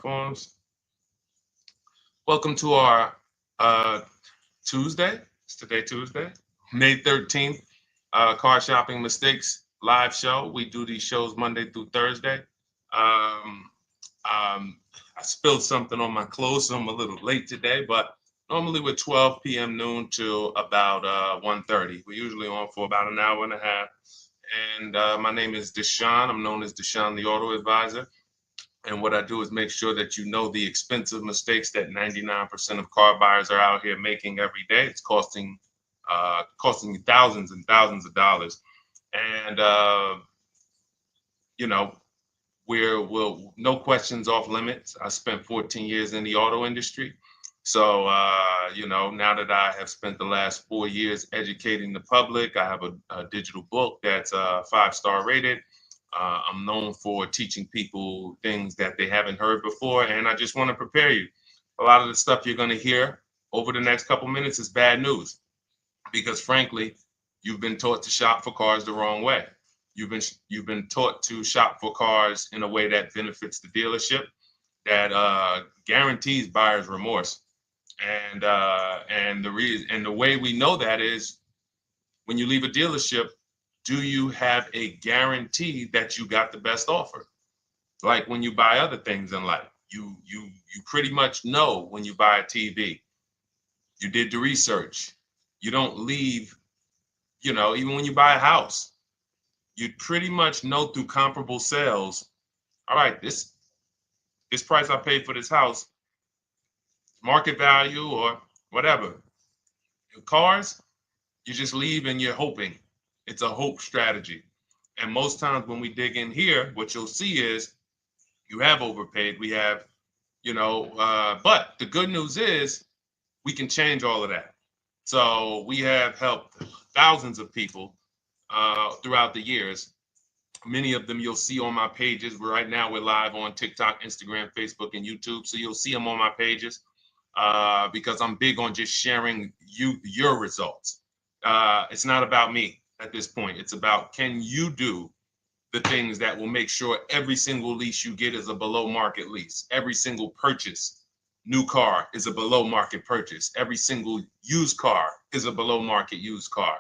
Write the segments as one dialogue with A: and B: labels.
A: Forms. Welcome to our Tuesday. It's today Tuesday, May 13th. Car shopping mistakes live show. We do these shows Monday through Thursday. Um, I spilled something on my clothes, so I'm a little late today, but normally we're 12 p.m. noon till about 1:30. We're usually on for about an hour and a half. And my name is Deshone. I'm known as Deshone the Auto Advisor. And what I do is make sure that you know the expensive mistakes that 99% of car buyers are out here making every day. It's costing you thousands and thousands of dollars. And you know, we'll no questions off limits. I spent 14 years in the auto industry. So now that I have spent the last 4 years educating the public, I have a digital book that's 5-star rated. I'm known for teaching people things that they haven't heard before, and I just want to prepare you. A lot of the stuff you're going to hear over the next couple minutes is bad news because, frankly, you've been taught to shop for cars the wrong way. You've been taught to shop for cars in a way that benefits the dealership, that guarantees buyer's remorse, and the way we know that is when you leave a dealership. Do you have a guarantee that you got the best offer? Like when you buy other things in life, you pretty much know when you buy a TV. You did the research. You don't leave, even when you buy a house, you pretty much know through comparable sales, all right, this price I paid for this house, market value or whatever. Cars, you just leave and you're hoping. It's a hope strategy. And most times when we dig in here, what you'll see is you have overpaid. We have, but the good news is we can change all of that. So we have helped thousands of people throughout the years. Many of them you'll see on my pages. Right now we're live on TikTok, Instagram, Facebook, and YouTube. So you'll see them on my pages because I'm big on just sharing your results. It's not about me at this point. It's about, can you do the things that will make sure every single lease you get is a below market lease. Every single purchase, new car, is a below market purchase. Every single used car is a below market used car.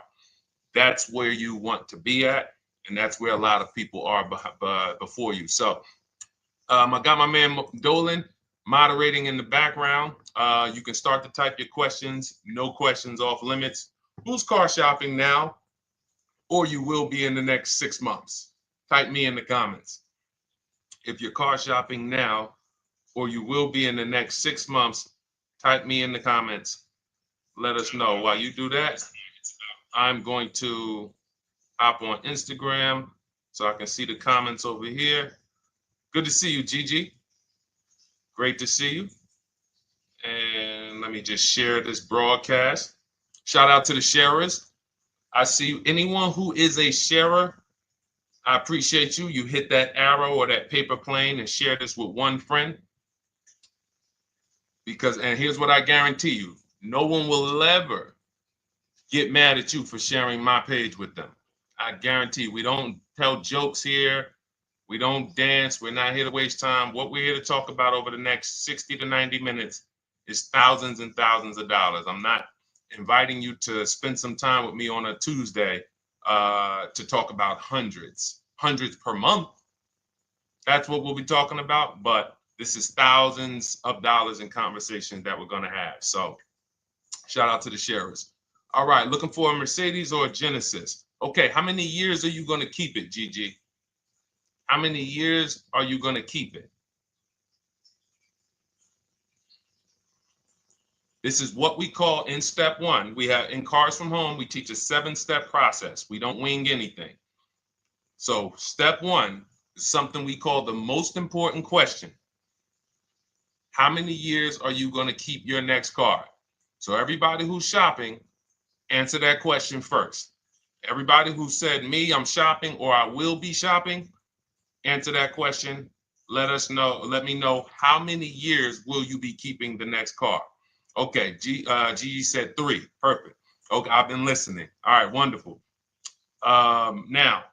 A: That's where you want to be at, and that's where a lot of people are before you. So I got my man Dolan moderating in the background. You can start to type your questions. No questions off limits. Who's car shopping now, or you will be in the next 6 months? Type me in the comments. If you're car shopping now, or you will be in the next 6 months, type me in the comments. Let us know. While you do that, I'm going to hop on Instagram so I can see the comments over here. Good to see you, Gigi. Great to see you. And let me just share this broadcast. Shout out to the sharers. I see anyone who is a sharer. I appreciate you. You hit that arrow or that paper plane and share this with one friend. And here's what I guarantee you. No one will ever get mad at you for sharing my page with them. I guarantee you, we don't tell jokes here. We don't dance. We're not here to waste time. What we're here to talk about over the next 60 to 90 minutes is thousands and thousands of dollars. I'm not inviting you to spend some time with me on a Tuesday to talk about hundreds per month. That's what we'll be talking about. But this is thousands of dollars in conversations that we're going to have. So shout out to the sharers. All right, looking for a Mercedes or a Genesis. Okay, how many years are you going to keep it, Gigi? How many years are you going to keep it? This is what we call in step one. We have in Cars from Home, we teach a 7-step process. We don't wing anything. So step one is something we call the most important question. How many years are you going to keep your next car? So everybody who's shopping, answer that question first. Everybody who said me, I'm shopping, or I will be shopping, answer that question. Let me know how many years will you be keeping the next car? Okay, Gigi said 3. Perfect. Okay, I've been listening. All right, wonderful. Now,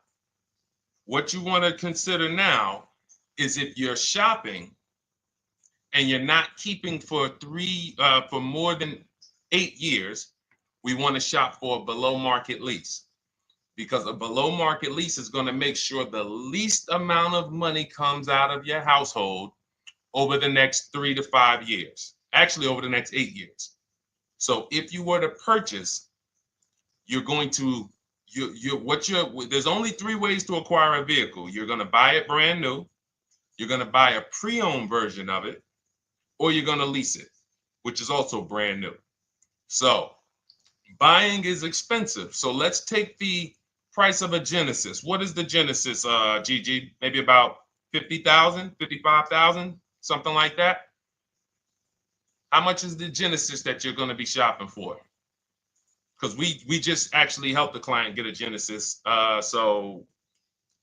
A: what you want to consider now is if you're shopping, and you're not keeping for more than 8 years, we want to shop for a below market lease, because a below market lease is going to make sure the least amount of money comes out of your household over the next 3 to 5 years, actually over the next 8 years. So if you were to purchase, you're going to, there's only 3 ways to acquire a vehicle. You're going to buy it brand new, you're going to buy a pre-owned version of it, or you're going to lease it, which is also brand new. So buying is expensive. So let's take the price of a Genesis. What is the Genesis, Gigi? Maybe about 50,000, 55,000, something like that. How much is the Genesis that you're going to be shopping for? Because we just actually helped the client get a Genesis. So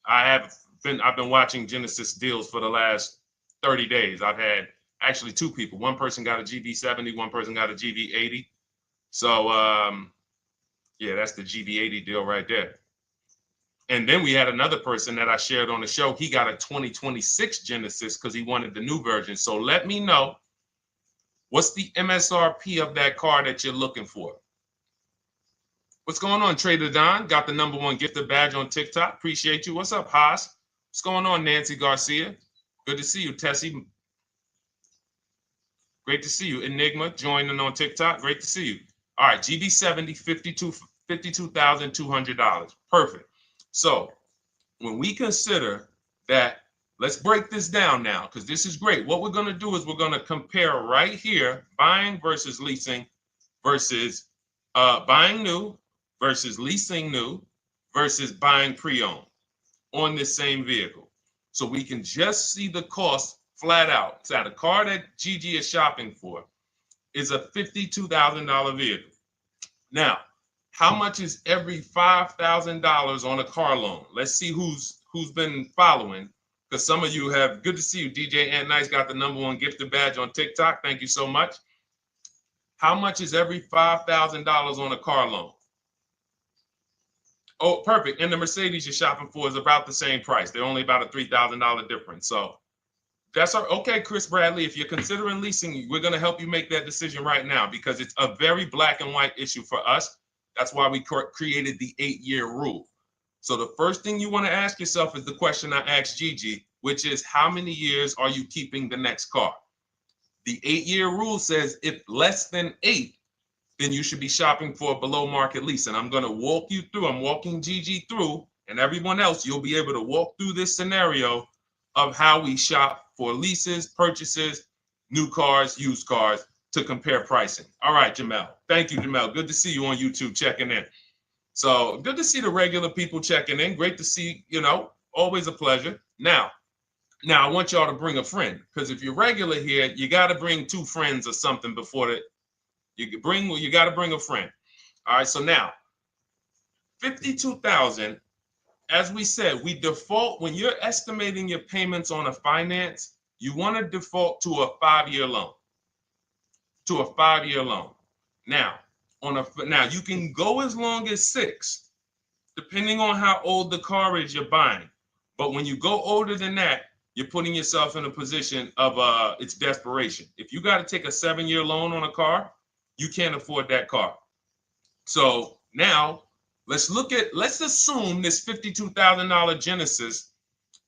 A: I've been watching Genesis deals for the last 30 days. I've had actually 2 people. One person got a GB70, one person got a GB80. So yeah, that's the GB80 deal right there. And then we had another person that I shared on the show. He got a 2026 Genesis because he wanted the new version. So let me know, what's the MSRP of that car that you're looking for? What's going on, Trader Don? Got the #1 gifted badge on TikTok. Appreciate you. What's up, Haas? What's going on, Nancy Garcia? Good to see you, Tessie. Great to see you. Enigma joining on TikTok. Great to see you. All right, GB70, $52,200. Perfect. So when we consider that, let's break this down now, because this is great. What we're going to do is we're going to compare right here, buying versus leasing versus buying new versus leasing new versus buying pre-owned on this same vehicle. So we can just see the cost flat out. So the car that Gigi is shopping for is a $52,000 vehicle. Now, how much is every $5,000 on a car loan? Let's see who's been following, because some of you have. Good to see you, DJ Ant Nice got the #1 gifted badge on TikTok. Thank you so much. How much is every $5,000 on a car loan? Oh, perfect. And the Mercedes you're shopping for is about the same price. They're only about a $3,000 difference. So that's okay, Chris Bradley. If you're considering leasing, we're going to help you make that decision right now, because it's a very black and white issue for us. That's why we created the 8-year rule. So the first thing you want to ask yourself is the question I asked Gigi, which is, how many years are you keeping the next car? The 8-year rule says if less than 8, then you should be shopping for a below market lease. And I'm going to walk you through, I'm walking Gigi through, and everyone else, you'll be able to walk through this scenario of how we shop for leases, purchases, new cars, used cars, to compare pricing. All right, Jamel. Thank you, Jamel. Good to see you on YouTube checking in. So good to see the regular people checking in. Great to see, always a pleasure. Now I want y'all to bring a friend, because if you're regular here, you got to bring 2 friends or something before you got to bring a friend. All right, so now 52,000, as we said, we default when you're estimating your payments on a finance, you want to default to a 5-year loan. Now, you can go as long as 6, depending on how old the car is you're buying. But when you go older than that, you're putting yourself in a position of it's desperation. If you got to take a 7-year loan on a car, you can't afford that car. So now let's assume this $52,000 Genesis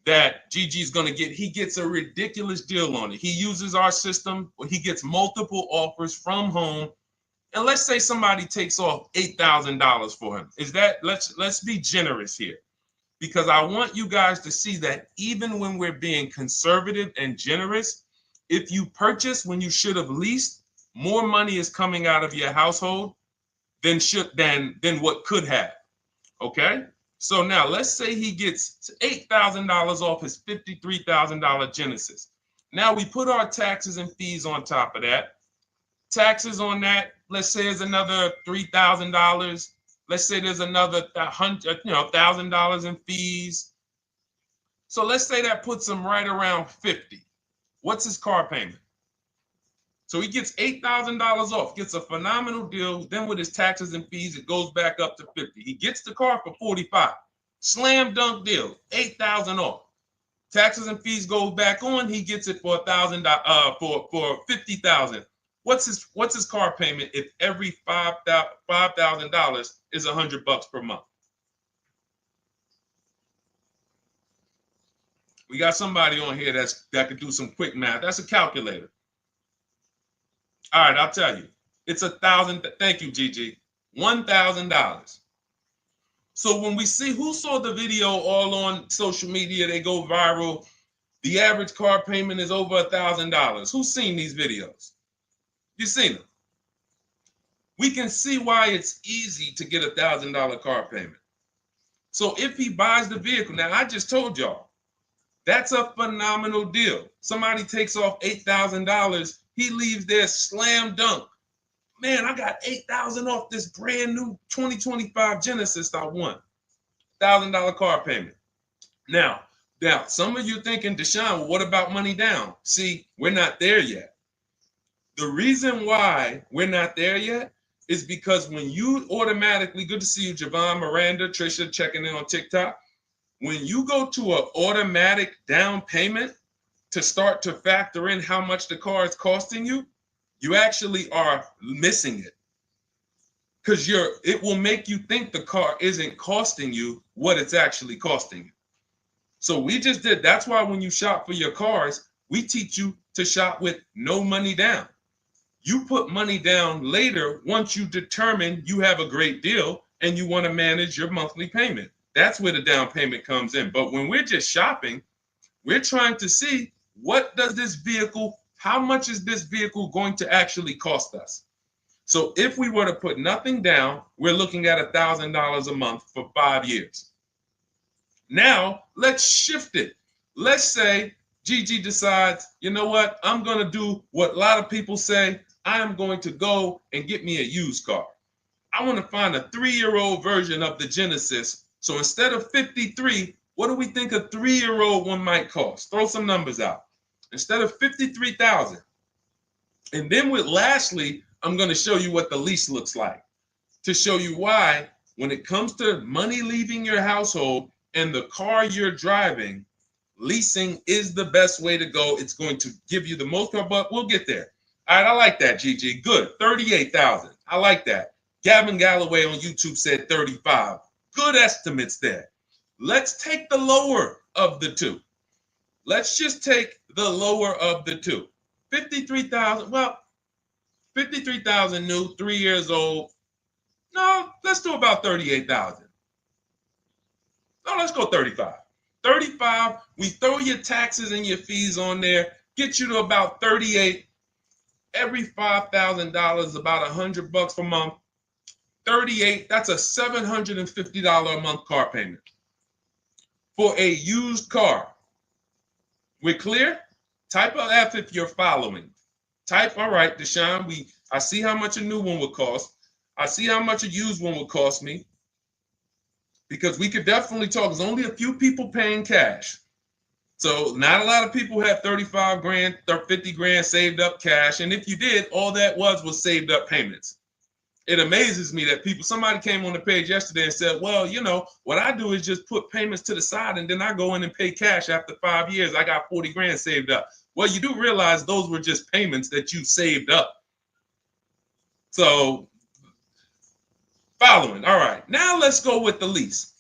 A: that Gigi's going to get. He gets a ridiculous deal on it. He uses our system, he gets multiple offers from home. And let's say somebody takes off $8,000 for him. Let's be generous here, because I want you guys to see that even when we're being conservative and generous, if you purchase when you should have leased, more money is coming out of your household than what could have. Okay? So now let's say he gets $8,000 off his $53,000 Genesis. Now we put our taxes and fees on top of that. Taxes on that, let's say, is another $3,000. Let's say there's another $1,000 in fees. So let's say that puts him right around 50. What's his car payment? So he gets $8,000 off, gets a phenomenal deal. Then with his taxes and fees, it goes back up to 50. He gets the car for 45. Slam dunk deal, $8,000 off. Taxes and fees go back on. He gets it for $1,000. For $50,000. What's his car payment if every $5,000 is $100 per month? We got somebody on here that could do some quick math. That's a calculator. All right, I'll tell you. It's $1,000. Thank you, Gigi. $1,000. So when we see who saw the video all on social media, they go viral. The average car payment is over $1,000. Who's seen these videos? You've seen them. We can see why it's easy to get $1,000 car payment. So if he buys the vehicle, now I just told y'all, that's a phenomenal deal. Somebody takes off $8,000. He leaves there slam dunk. Man, I got $8,000 off this brand new 2025 Genesis I won. $1,000 car payment. Now, some of you thinking, Deshone, well, what about money down? See, we're not there yet. The reason why we're not there yet is because when you automatically, good to see you, Javon, Miranda, Trisha, checking in on TikTok. When you go to an automatic down payment to start to factor in how much the car is costing you, you actually are missing it. Because it will make you think the car isn't costing you what it's actually costing you. So we just did. That's why when you shop for your cars, we teach you to shop with no money down. You put money down later once you determine you have a great deal and you want to manage your monthly payment. That's where the down payment comes in. But when we're just shopping, we're trying to see how much is this vehicle going to actually cost us? So if we were to put nothing down, we're looking at $1,000 a month for 5 years. Now, let's shift it. Let's say Gigi decides, you know what? I'm going to do what a lot of people say. I am going to go and get me a used car. I want to find a 3-year-old version of the Genesis. So instead of $53,000, what do we think a 3-year-old one might cost? Throw some numbers out. Instead of $53,000. And then lastly, I'm going to show you what the lease looks like to show you why when it comes to money leaving your household and the car you're driving, leasing is the best way to go. It's going to give you the most, but we'll get there. All right, I like that, Gigi. Good. 38,000. I like that. Gavin Galloway on YouTube said 35. Good estimates there. Let's take the lower of the two. Let's just take the lower of the two. 53,000. Well, 53,000 new, 3 years old. No, let's do about 38,000. No, let's go 35. 35, we throw your taxes and your fees on there, get you to about 38. Every $5,000, about $100 per month. 38, that's a $750 a month car payment for a used car. We're clear? Type of F if you're following. Type, all right, Deshone, I see how much a new one would cost. I see how much a used one would cost me. Because we could definitely talk. There's only a few people paying cash. So not a lot of people have 35 grand, 50 grand saved up cash. And if you did, all that was saved up payments. It amazes me that somebody came on the page yesterday and said, well, you know, what I do is just put payments to the side and then I go in and pay cash after 5 years. I got 40 grand saved up. Well, you do realize those were just payments that you saved up. So following. All right, now let's go with the lease.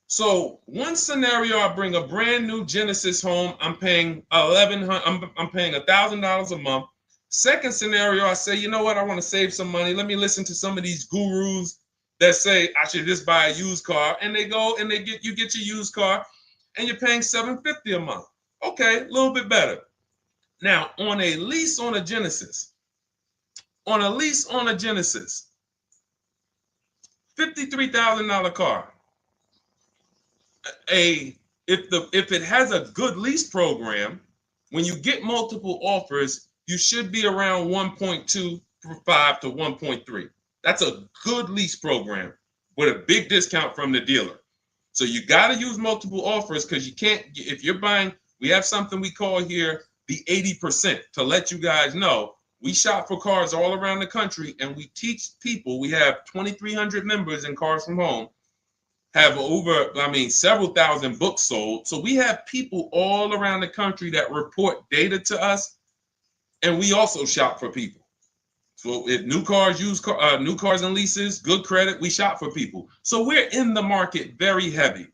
A: So one scenario, I bring a brand new Genesis home. I'm paying $1,000 a month. Second scenario, I say, you know what? I want to save some money. Let me listen to some of these gurus that say I should just buy a used car, and they go and you get your used car, and you're paying $750 a month. Okay, a little bit better. Now on a lease on a Genesis, $53,000 car. If it has a good lease program, when you get multiple offers, you should be around 1.25 to 1.3. That's a good lease program with a big discount from the dealer. So you got to use multiple offers because you can't, if you're buying, we have something we call here the 80% to let you guys know. We shop for cars all around the country and we teach people, we have 2,300 members in Cars from Home, have several thousand books sold. So we have people all around the country that report data to us, and we also shop for people. So if new cars, new cars and leases, good credit, we shop for people. So we're in the market very heavy.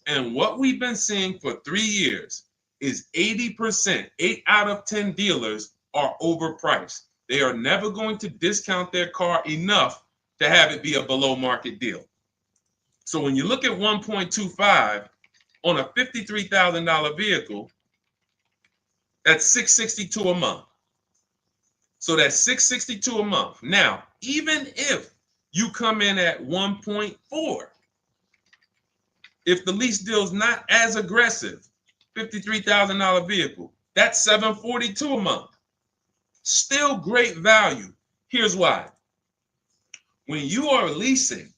A: And what we've been seeing for 3 years is 80%, 8 out of 10 dealers are overpriced. They are never going to discount their car enough to have it be a below market deal. So when you look at 1.25 on a $53,000 vehicle, that's $662 a month. So that's $662 a month. Now, even if you come in at 1.4, if the lease deal is not as aggressive, $53,000 vehicle, that's $742 a month. Still great value. Here's why. When you are leasing,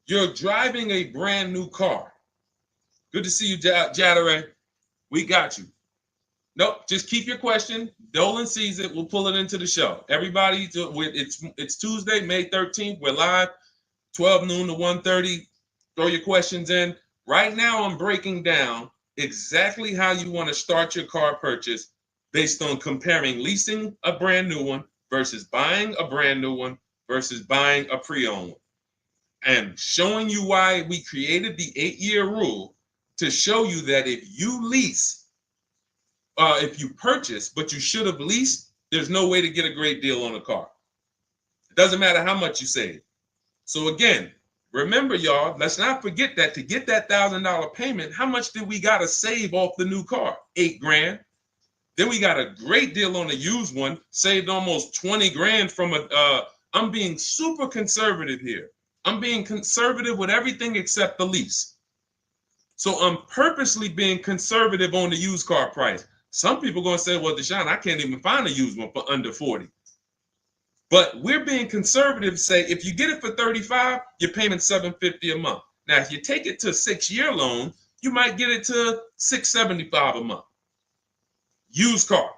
A: you're driving a brand new car. Good to see you, Jadare. We got you. Nope, just keep your question. Dolan sees it. We'll pull it into the show. Everybody, it's Tuesday, May 13th. We're live, 12 noon to 1:30. Throw your questions in. Right now, I'm breaking down exactly how you want to start your car purchase based on comparing leasing a brand new one versus buying a brand new one versus buying a pre-owned one. And showing you why we created the 8-year rule to show you that if you lease, if you purchase, but you should have leased, there's no way to get a great deal on a car. It doesn't matter how much you save. So again, remember, y'all, let's not forget that to get that $1,000 payment, how much did we got to save off the new car? $8,000. Then we got a great deal on a used one, saved almost 20 grand from I'm being super conservative here. I'm being conservative with everything except the lease. So I'm purposely being conservative on the used car price. Some people are going to say, well, Deshone, I can't even find a used one for under 40. But we're being conservative, say if you get it for 35, you're paying $750 a month. Now, if you take it to a 6-year loan, you might get it to $675 a month. Used car.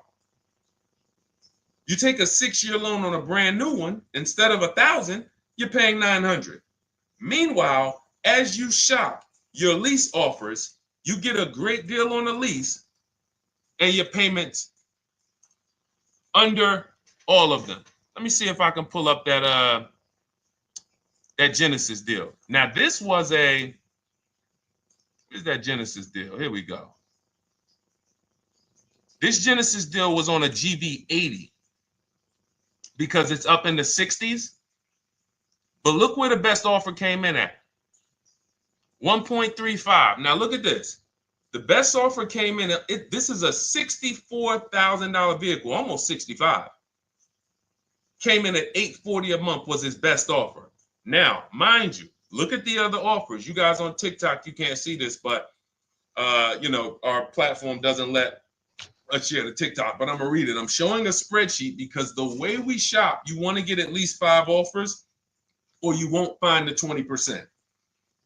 A: You take a 6-year loan on a brand new one, instead of $1,000, you're paying $900. Meanwhile, as you shop your lease offers, you get a great deal on the lease, and your payments under all of them. Let me see if I can pull up that Genesis deal. Now, this was where's that Genesis deal? Here we go. This Genesis deal was on a GV80 because it's up in the 60s. But look where the best offer came in at. 1.35. Now look at this. The best offer came in, this is a $64,000 vehicle, almost 65. Came in at $840 a month was his best offer. Now, mind you, look at the other offers. You guys on TikTok, you can't see this, but our platform doesn't let us share the TikTok, but I'm gonna read it. I'm showing a spreadsheet because the way we shop, you want to get at least 5 offers or you won't find the 20%.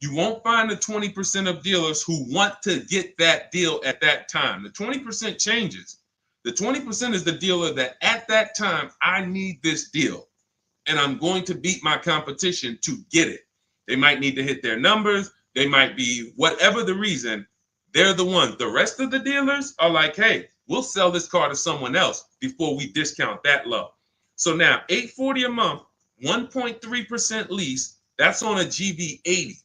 A: You won't find the 20% of dealers who want to get that deal at that time. The 20% changes. The 20% is the dealer that at that time, I need this deal and I'm going to beat my competition to get it. They might need to hit their numbers. They might be whatever the reason. They're the ones. The rest of the dealers are like, hey, we'll sell this car to someone else before we discount that low. So now $840 a month, 1.3% lease, that's on a GV80.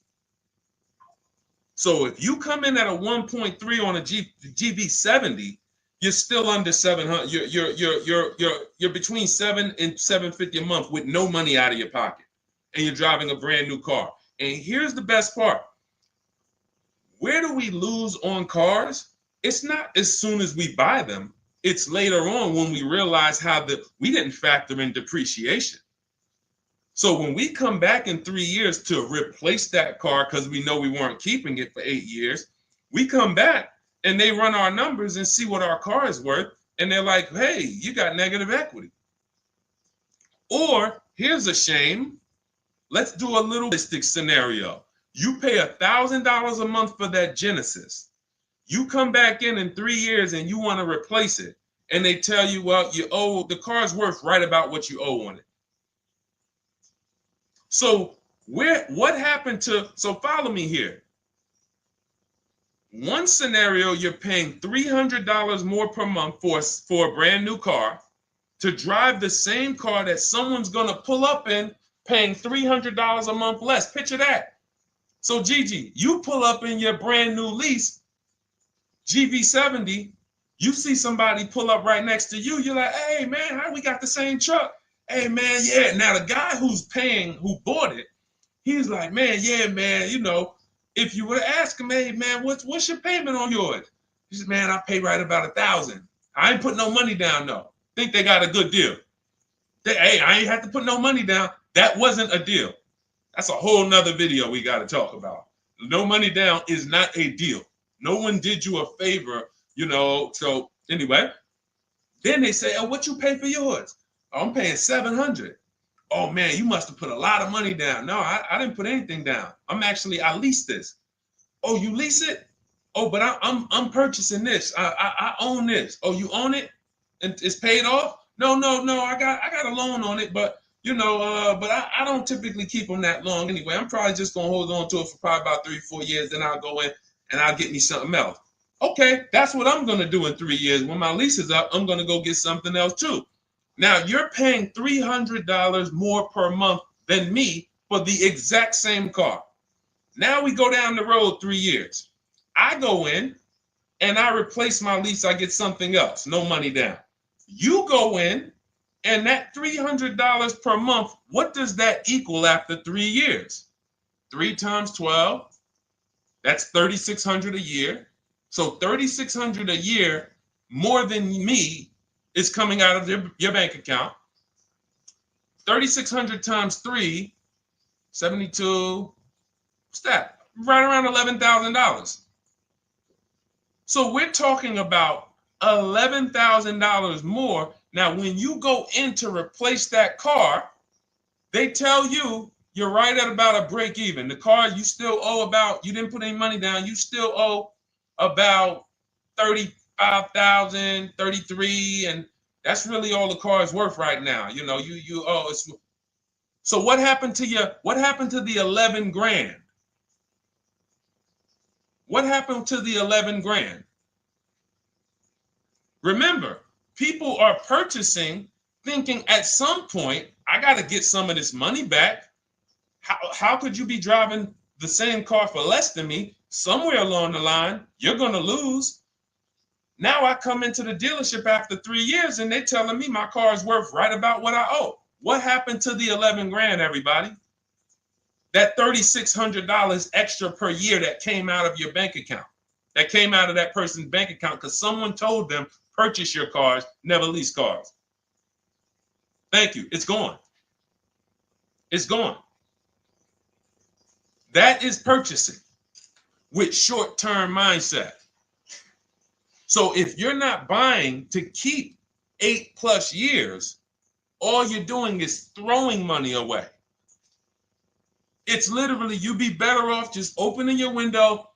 A: So if you come in at a 1.3 on a GV70, you're still under 700. You're between 7 and 750 a month with no money out of your pocket, and you're driving a brand new car. And here's the best part: where do we lose on cars? It's not as soon as we buy them. It's later on when we realize we didn't factor in depreciation. So when we come back in 3 years to replace that car because we know we weren't keeping it for 8 years, we come back and they run our numbers and see what our car is worth. And they're like, hey, you got negative equity. Or here's a shame. Let's do a little realistic scenario. You pay $1,000 a month for that Genesis. You come back in 3 years and you want to replace it. And they tell you, well, the car's worth right about what you owe on it. So What happened to, so follow me here. One scenario, you're paying $300 more per month for a brand new car to drive the same car that someone's going to pull up in, paying $300 a month less. Picture that. So Gigi, you pull up in your brand new lease, GV70, you see somebody pull up right next to you. You're like, hey man, how we got the same truck? Hey man, yeah. Now the guy who bought it, he's like, man, yeah, man, you know, if you would ask him, hey man, what's your payment on yours? He says, man, I pay right about $1,000. I ain't put no money down though. Think they got a good deal. Hey, I ain't have to put no money down. That wasn't a deal. That's a whole nother video we got to talk about. No money down is not a deal. No one did you a favor, you know. So anyway, then they say, oh, what you pay for yours? Oh, I'm paying $700. Oh man, you must have put a lot of money down. No, I didn't put anything down. I leased this. Oh, you lease it? Oh, but I'm purchasing this. I own this. Oh, you own it? And it's paid off? No. I got a loan on it, but you know, but I don't typically keep them that long anyway. I'm probably just gonna hold on to it for probably about 3-4 years. Then I'll go in and I'll get me something else. Okay, that's what I'm gonna do in 3 years. When my lease is up, I'm gonna go get something else too. Now you're paying $300 more per month than me for the exact same car. Now we go down the road 3 years. I go in and I replace my lease. I get something else, no money down. You go in and that $300 per month, what does that equal after 3 years? 3 times 12, that's $3,600 a year. So $3,600 a year more than me is coming out of your bank account. 3,600 times 3, 72, what's that? Right around $11,000. So we're talking about $11,000 more. Now, when you go in to replace that car, they tell you you're right at about a break even. The car you still owe about, you didn't put any money down, you still owe about 35,000, 33, and that's really all the car is worth right now. You know, you owe. So what happened to you? What happened to the 11 grand? What happened to the 11 grand? Remember, people are purchasing thinking at some point, I got to get some of this money back. How could you be driving the same car for less than me? Somewhere along the line, you're going to lose. Now I come into the dealership after 3 years and they're telling me my car is worth right about what I owe. What happened to the 11 grand, everybody? That $3,600 extra per year that came out of your bank account, that came out of that person's bank account because someone told them, purchase your cars, never lease cars. Thank you. It's gone. It's gone. That is purchasing with short-term mindset. So if you're not buying to keep 8+ years, all you're doing is throwing money away. It's literally, you'd be better off just opening your window,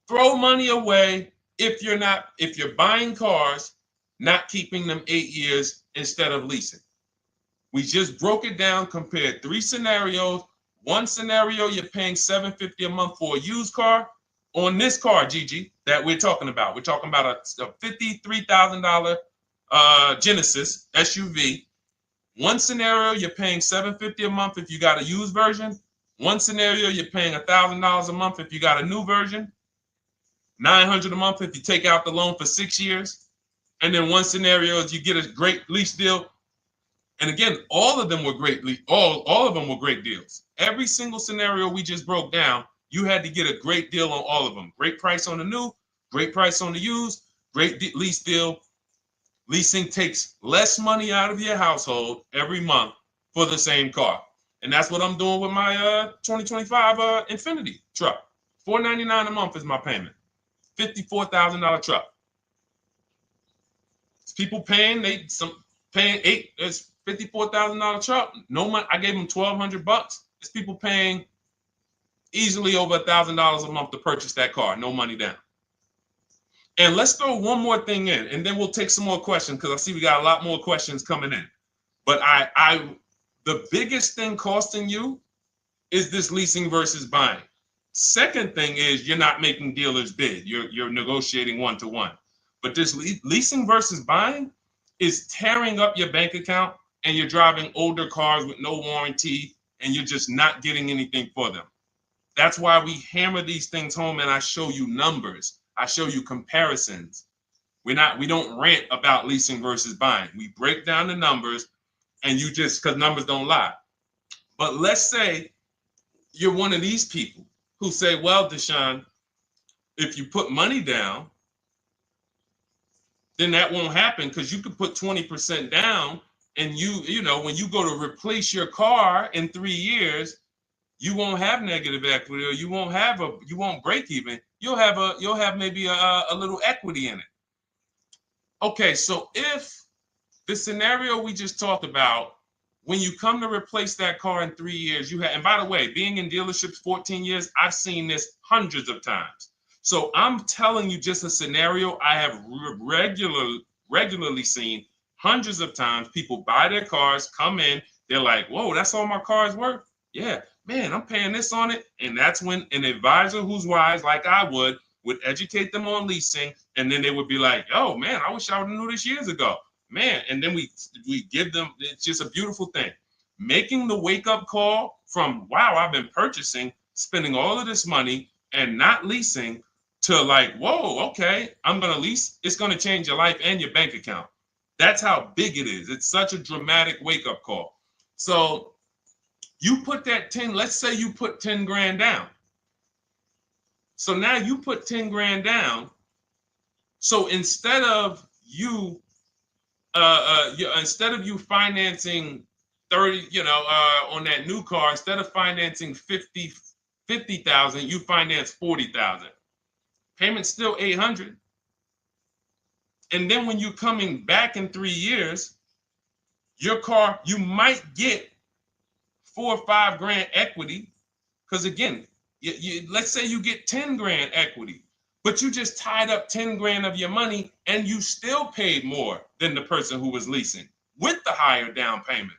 A: throw money away if you're buying cars, not keeping them 8 years instead of leasing. We just broke it down, compared 3 scenarios. One scenario, you're paying $750 a month for a used car. On this car, Gigi, that we're talking about a $53,000 Genesis SUV. One scenario, you're paying $750 a month if you got a used version. One scenario, you're paying $1,000 a month if you got a new version. $900 a month if you take out the loan for 6 years. And then one scenario is you get a great lease deal. And again, all of them were great. All of them were great deals. Every single scenario we just broke down, you had to get a great deal on all of them. Great price on the new, great price on the used, great lease deal. Leasing takes less money out of your household every month for the same car. And that's what I'm doing with my 2025 Infiniti truck. $499 a month is my payment. $54,000 truck. It's people paying, it's $54,000 truck. No money. I gave them $1,200. It's people paying easily over $1,000 a month to purchase that car. No money down. And let's throw one more thing in, and then we'll take some more questions because I see we got a lot more questions coming in. But the biggest thing costing you is this leasing versus buying? Second thing is you're not making dealers bid. You're negotiating one-to-one. But this leasing versus buying is tearing up your bank account, and you're driving older cars with no warranty, and you're just not getting anything for them. That's why we hammer these things home, and I show you numbers. I show you comparisons. We don't rant about leasing versus buying. We break down the numbers, and you just, because numbers don't lie. But let's say you're one of these people who say, well, Deshone, if you put money down, then that won't happen, because you could put 20% down, and you know, when you go to replace your car in 3 years, you won't have negative equity, or you won't break even. You'll have maybe a little equity in it. Okay, so if the scenario we just talked about, when you come to replace that car in 3 years, and by the way, being in dealerships 14 years, I've seen this hundreds of times. So I'm telling you just a scenario I have regularly seen hundreds of times. People buy their cars, come in, they're like, whoa, that's all my car's worth? Yeah, man, I'm paying this on it. And that's when an advisor who's wise, like I would educate them on leasing. And then they would be like, oh, man, I wish I would have knew this years ago. Man, and then we give them, it's just a beautiful thing. Making the wake-up call from, wow, I've been purchasing, spending all of this money and not leasing, to like, whoa, okay, I'm going to lease. It's going to change your life and your bank account. That's how big it is. It's such a dramatic wake-up call. So you put that 10, let's say you put 10 grand down. So now you put 10 grand down. So instead of you financing 30, on that new car, instead of financing 50,000, you finance 40,000. Payment's still 800. And then when you're coming back in 3 years, your car, you might get 4 or 5 grand equity. Because again, let's say you get 10 grand equity, but you just tied up 10 grand of your money, and you still paid more than the person who was leasing with the higher down payment.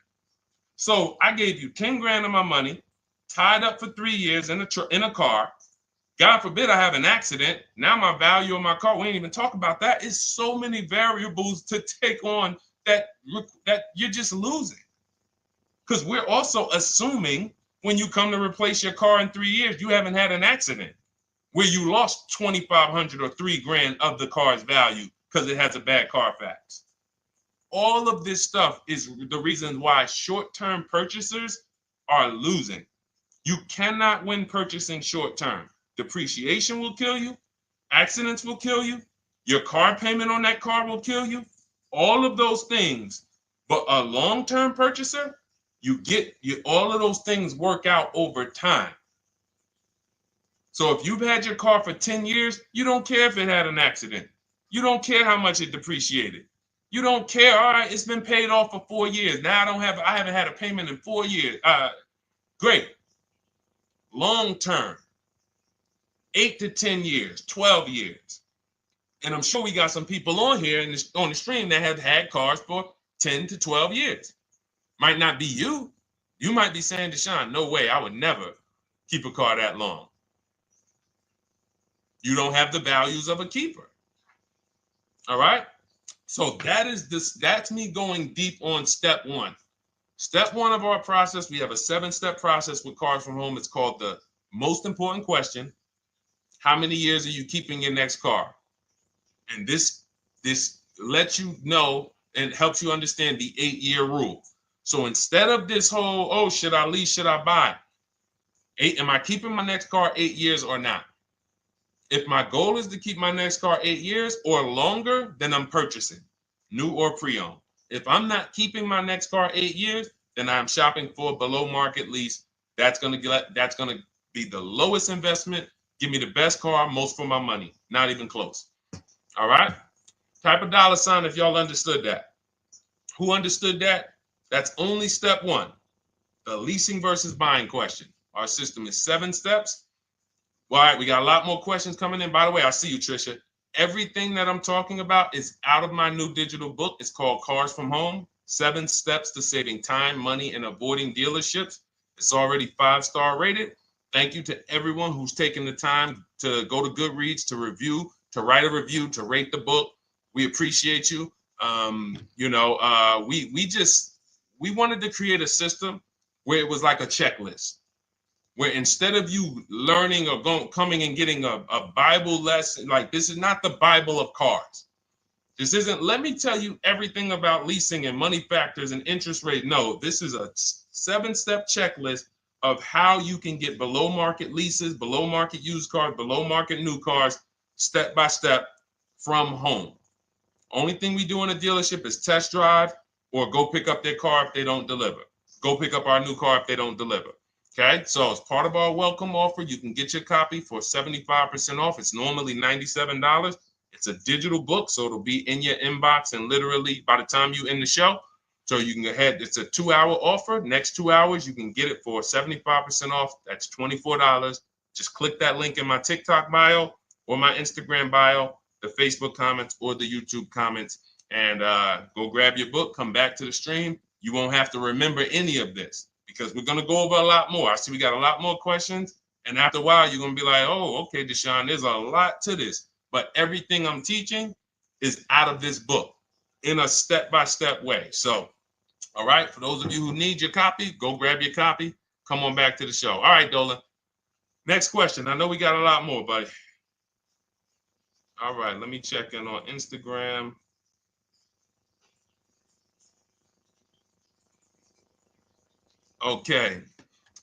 A: So I gave you 10 grand of my money, tied up for 3 years in a car. God forbid I have an accident. Now my value of my car, we ain't even talk about that. It's so many variables to take on that you're just losing. Because we're also assuming when you come to replace your car in 3 years, you haven't had an accident where you lost 2,500 or 3 grand of the car's value because it has a bad Carfax. All of this stuff is the reason why short-term purchasers are losing. You cannot win purchasing short-term. Depreciation will kill you. Accidents will kill you. Your car payment on that car will kill you. All of those things. But a long-term purchaser, all of those things work out over time. So if you've had your car for 10 years, you don't care if it had an accident. You don't care how much it depreciated. You don't care. All right, it's been paid off for 4 years. Now I haven't had a payment in 4 years. Great. Long-term. 8 to 10 years, 12 years. And I'm sure we got some people on here on the stream that have had cars for 10 to 12 years. Might not be you. You might be saying, Deshone, no way, I would never keep a car that long. You don't have the values of a keeper. All right? So that's me going deep on step one. Step one of our process, we have a 7-step process with Cars from Home. It's called the most important question. How many years are you keeping your next car? And this lets you know and helps you understand the 8-year rule. So instead of this whole, oh, should I lease, should I buy? Am I keeping my next car 8 years or not? If my goal is to keep my next car 8 years or longer, then I'm purchasing, new or pre-owned. If I'm not keeping my next car 8 years, then I'm shopping for a below market lease. That's gonna be the lowest investment. Give me the best car, most for my money. Not even close. All right? Type a dollar sign if y'all understood that. Who understood that? That's only step one. The leasing versus buying question. Our system is 7 steps. All right, we got a lot more questions coming in. By the way, I see you, Trisha. Everything that I'm talking about is out of my new digital book. It's called Cars from Home, 7 Steps to Saving Time, Money, and Avoiding Dealerships. It's already 5-star rated. Thank you to everyone who's taken the time to go to Goodreads, to review, to write a review, to rate the book. We appreciate you. We wanted to create a system where it was like a checklist, where instead of you learning or coming and getting a Bible lesson, like this is not the Bible of cars. This isn't, let me tell you everything about leasing and money factors and interest rate. No, this is a 7-step checklist of how you can get below market leases, below market used cars, below market new cars, step by step from home. Only thing we do in a dealership is test drive or go pick up their car if they don't deliver. Go pick up our new car if they don't deliver. Okay, so as part of our welcome offer, you can get your copy for 75% off. It's normally $97. It's a digital book, so it'll be in your inbox and literally by the time you end the show. So you can go ahead. It's a 2-hour offer. Next 2 hours, you can get it for 75% off. That's $24. Just click that link in my TikTok bio or my Instagram bio, the Facebook comments or the YouTube comments, and go grab your book. Come back to the stream. You won't have to remember any of this because we're going to go over a lot more. I see we got a lot more questions. And after a while, you're going to be like, oh, okay, Deshone, there's a lot to this. But everything I'm teaching is out of this book in a step-by-step way. So, all right, for those of you who need your copy, go grab your copy. Come on back to the show. All right, Dolan. Next question. I know we got a lot more, buddy. All right, let me check in on Instagram. Okay.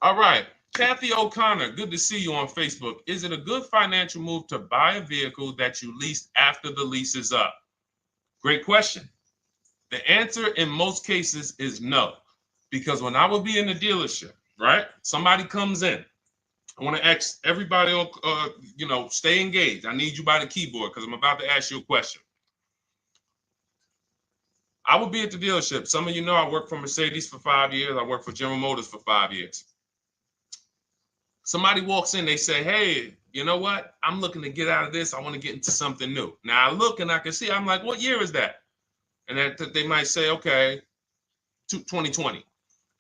A: All right. Kathy O'Connor, good to see you on Facebook. Is it a good financial move to buy a vehicle that you leased after the lease is up? Great question. The answer in most cases is no, because when I would be in the dealership, right? Somebody comes in. I want to ask everybody, stay engaged. I need you by the keyboard because I'm about to ask you a question. I would be at the dealership. Some of you know I worked for Mercedes for 5 years. I worked for General Motors for 5 years. Somebody walks in, they say, hey, you know what? I'm looking to get out of this. I want to get into something new. Now I look and I can see, I'm like, what year is that? And they might say, okay, 2020.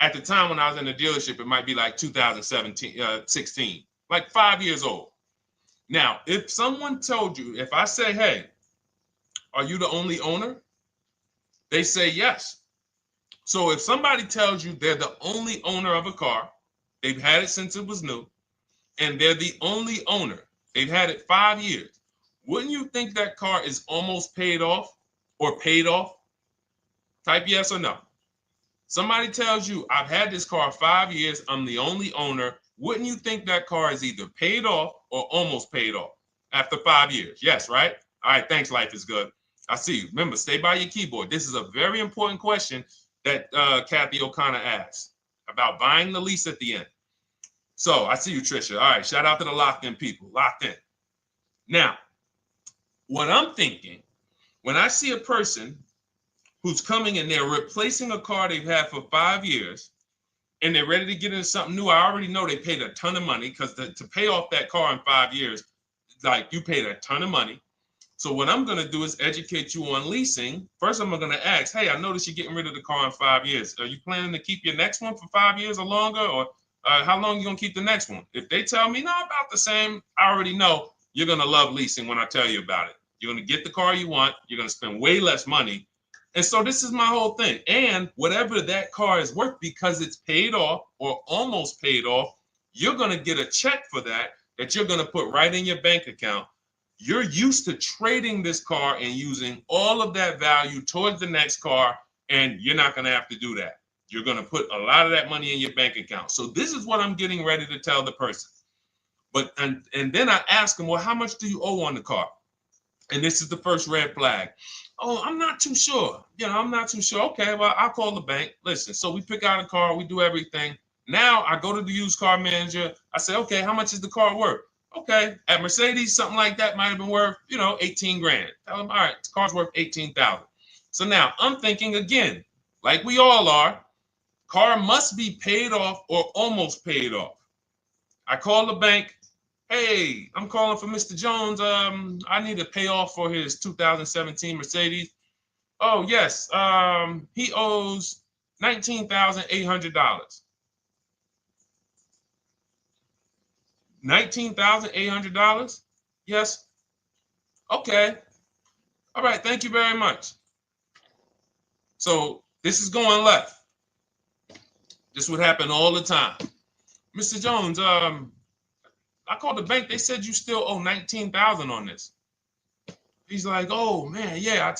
A: At the time when I was in the dealership, it might be like 16, like 5 years old. Now, if someone told you, if I say, hey, are you the only owner? They say yes. So if somebody tells you they're the only owner of a car, they've had it since it was new, and they're the only owner, they've had it 5 years, wouldn't you think that car is almost paid off or paid off? Type yes or no. Somebody tells you, I've had this car 5 years, I'm the only owner. Wouldn't you think that car is either paid off or almost paid off after 5 years? Yes, right? All right, thanks, Life is Good. I see you. Remember, stay by your keyboard. This is a very important question that Kathy O'Connor asked about buying the lease at the end. So I see you, Trisha. All right, shout out to the locked in people. Locked in. Now, what I'm thinking, when I see a person who's coming and they're replacing a car they've had for 5 years and they're ready to get into something new, I already know they paid a ton of money because to pay off that car in 5 years, like you paid a ton of money. So what I'm going to do is educate you on leasing. First, I'm going to ask, hey, I noticed you're getting rid of the car in 5 years. Are you planning to keep your next one for 5 years or longer? Or how long are you going to keep the next one? If they tell me, no, about the same, I already know you're going to love leasing when I tell you about it. You're going to get the car you want. You're going to spend way less money. And so this is my whole thing. And whatever that car is worth, because it's paid off or almost paid off, you're going to get a check for that you're going to put right in your bank account. You're used to trading this car and using all of that value towards the next car, and you're not going to have to do that. You're going to put a lot of that money in your bank account. So this is what I'm getting ready to tell the person. And then I ask them, well, how much do you owe on the car? And this is the first red flag. Oh, I'm not too sure. I'm not too sure. Okay, well, I'll call the bank. Listen, so we pick out a car, we do everything. Now I go to the used car manager. I say, okay, how much is the car worth? Okay, at Mercedes, something like that might have been worth, 18 grand. Tell them, all right, the car's worth 18,000. So now I'm thinking again, like we all are, car must be paid off or almost paid off. I call the bank. Hey, I'm calling for Mr. Jones. I need to pay off for his 2017 Mercedes. Oh, yes. He owes $19,800. $19,800? Yes. Okay. All right. Thank you very much. So this is going left. This would happen all the time. Mr. Jones, I called the bank. They said you still owe $19,000 on this. He's like, oh man, yeah,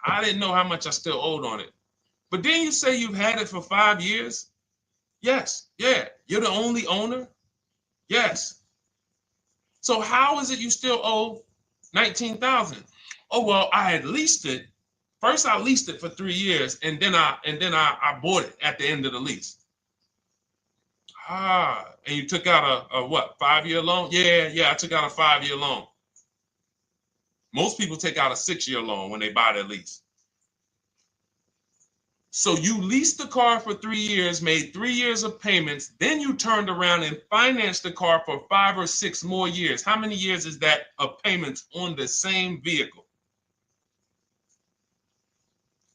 A: I didn't know how much I still owed on it. But didn't you say you've had it for 5 years? Yes. Yeah. You're the only owner? Yes. So how is it you still owe $19,000? Oh, well, I had leased it. First, I leased it for 3 years, and then I bought it at the end of the lease. Ah, and you took out a what, 5-year loan? Yeah, I took out a 5-year loan. Most people take out a 6-year loan when they buy their lease. So you leased the car for 3 years, made 3 years of payments, then you turned around and financed the car for 5 or 6 more years. How many years is that of payments on the same vehicle?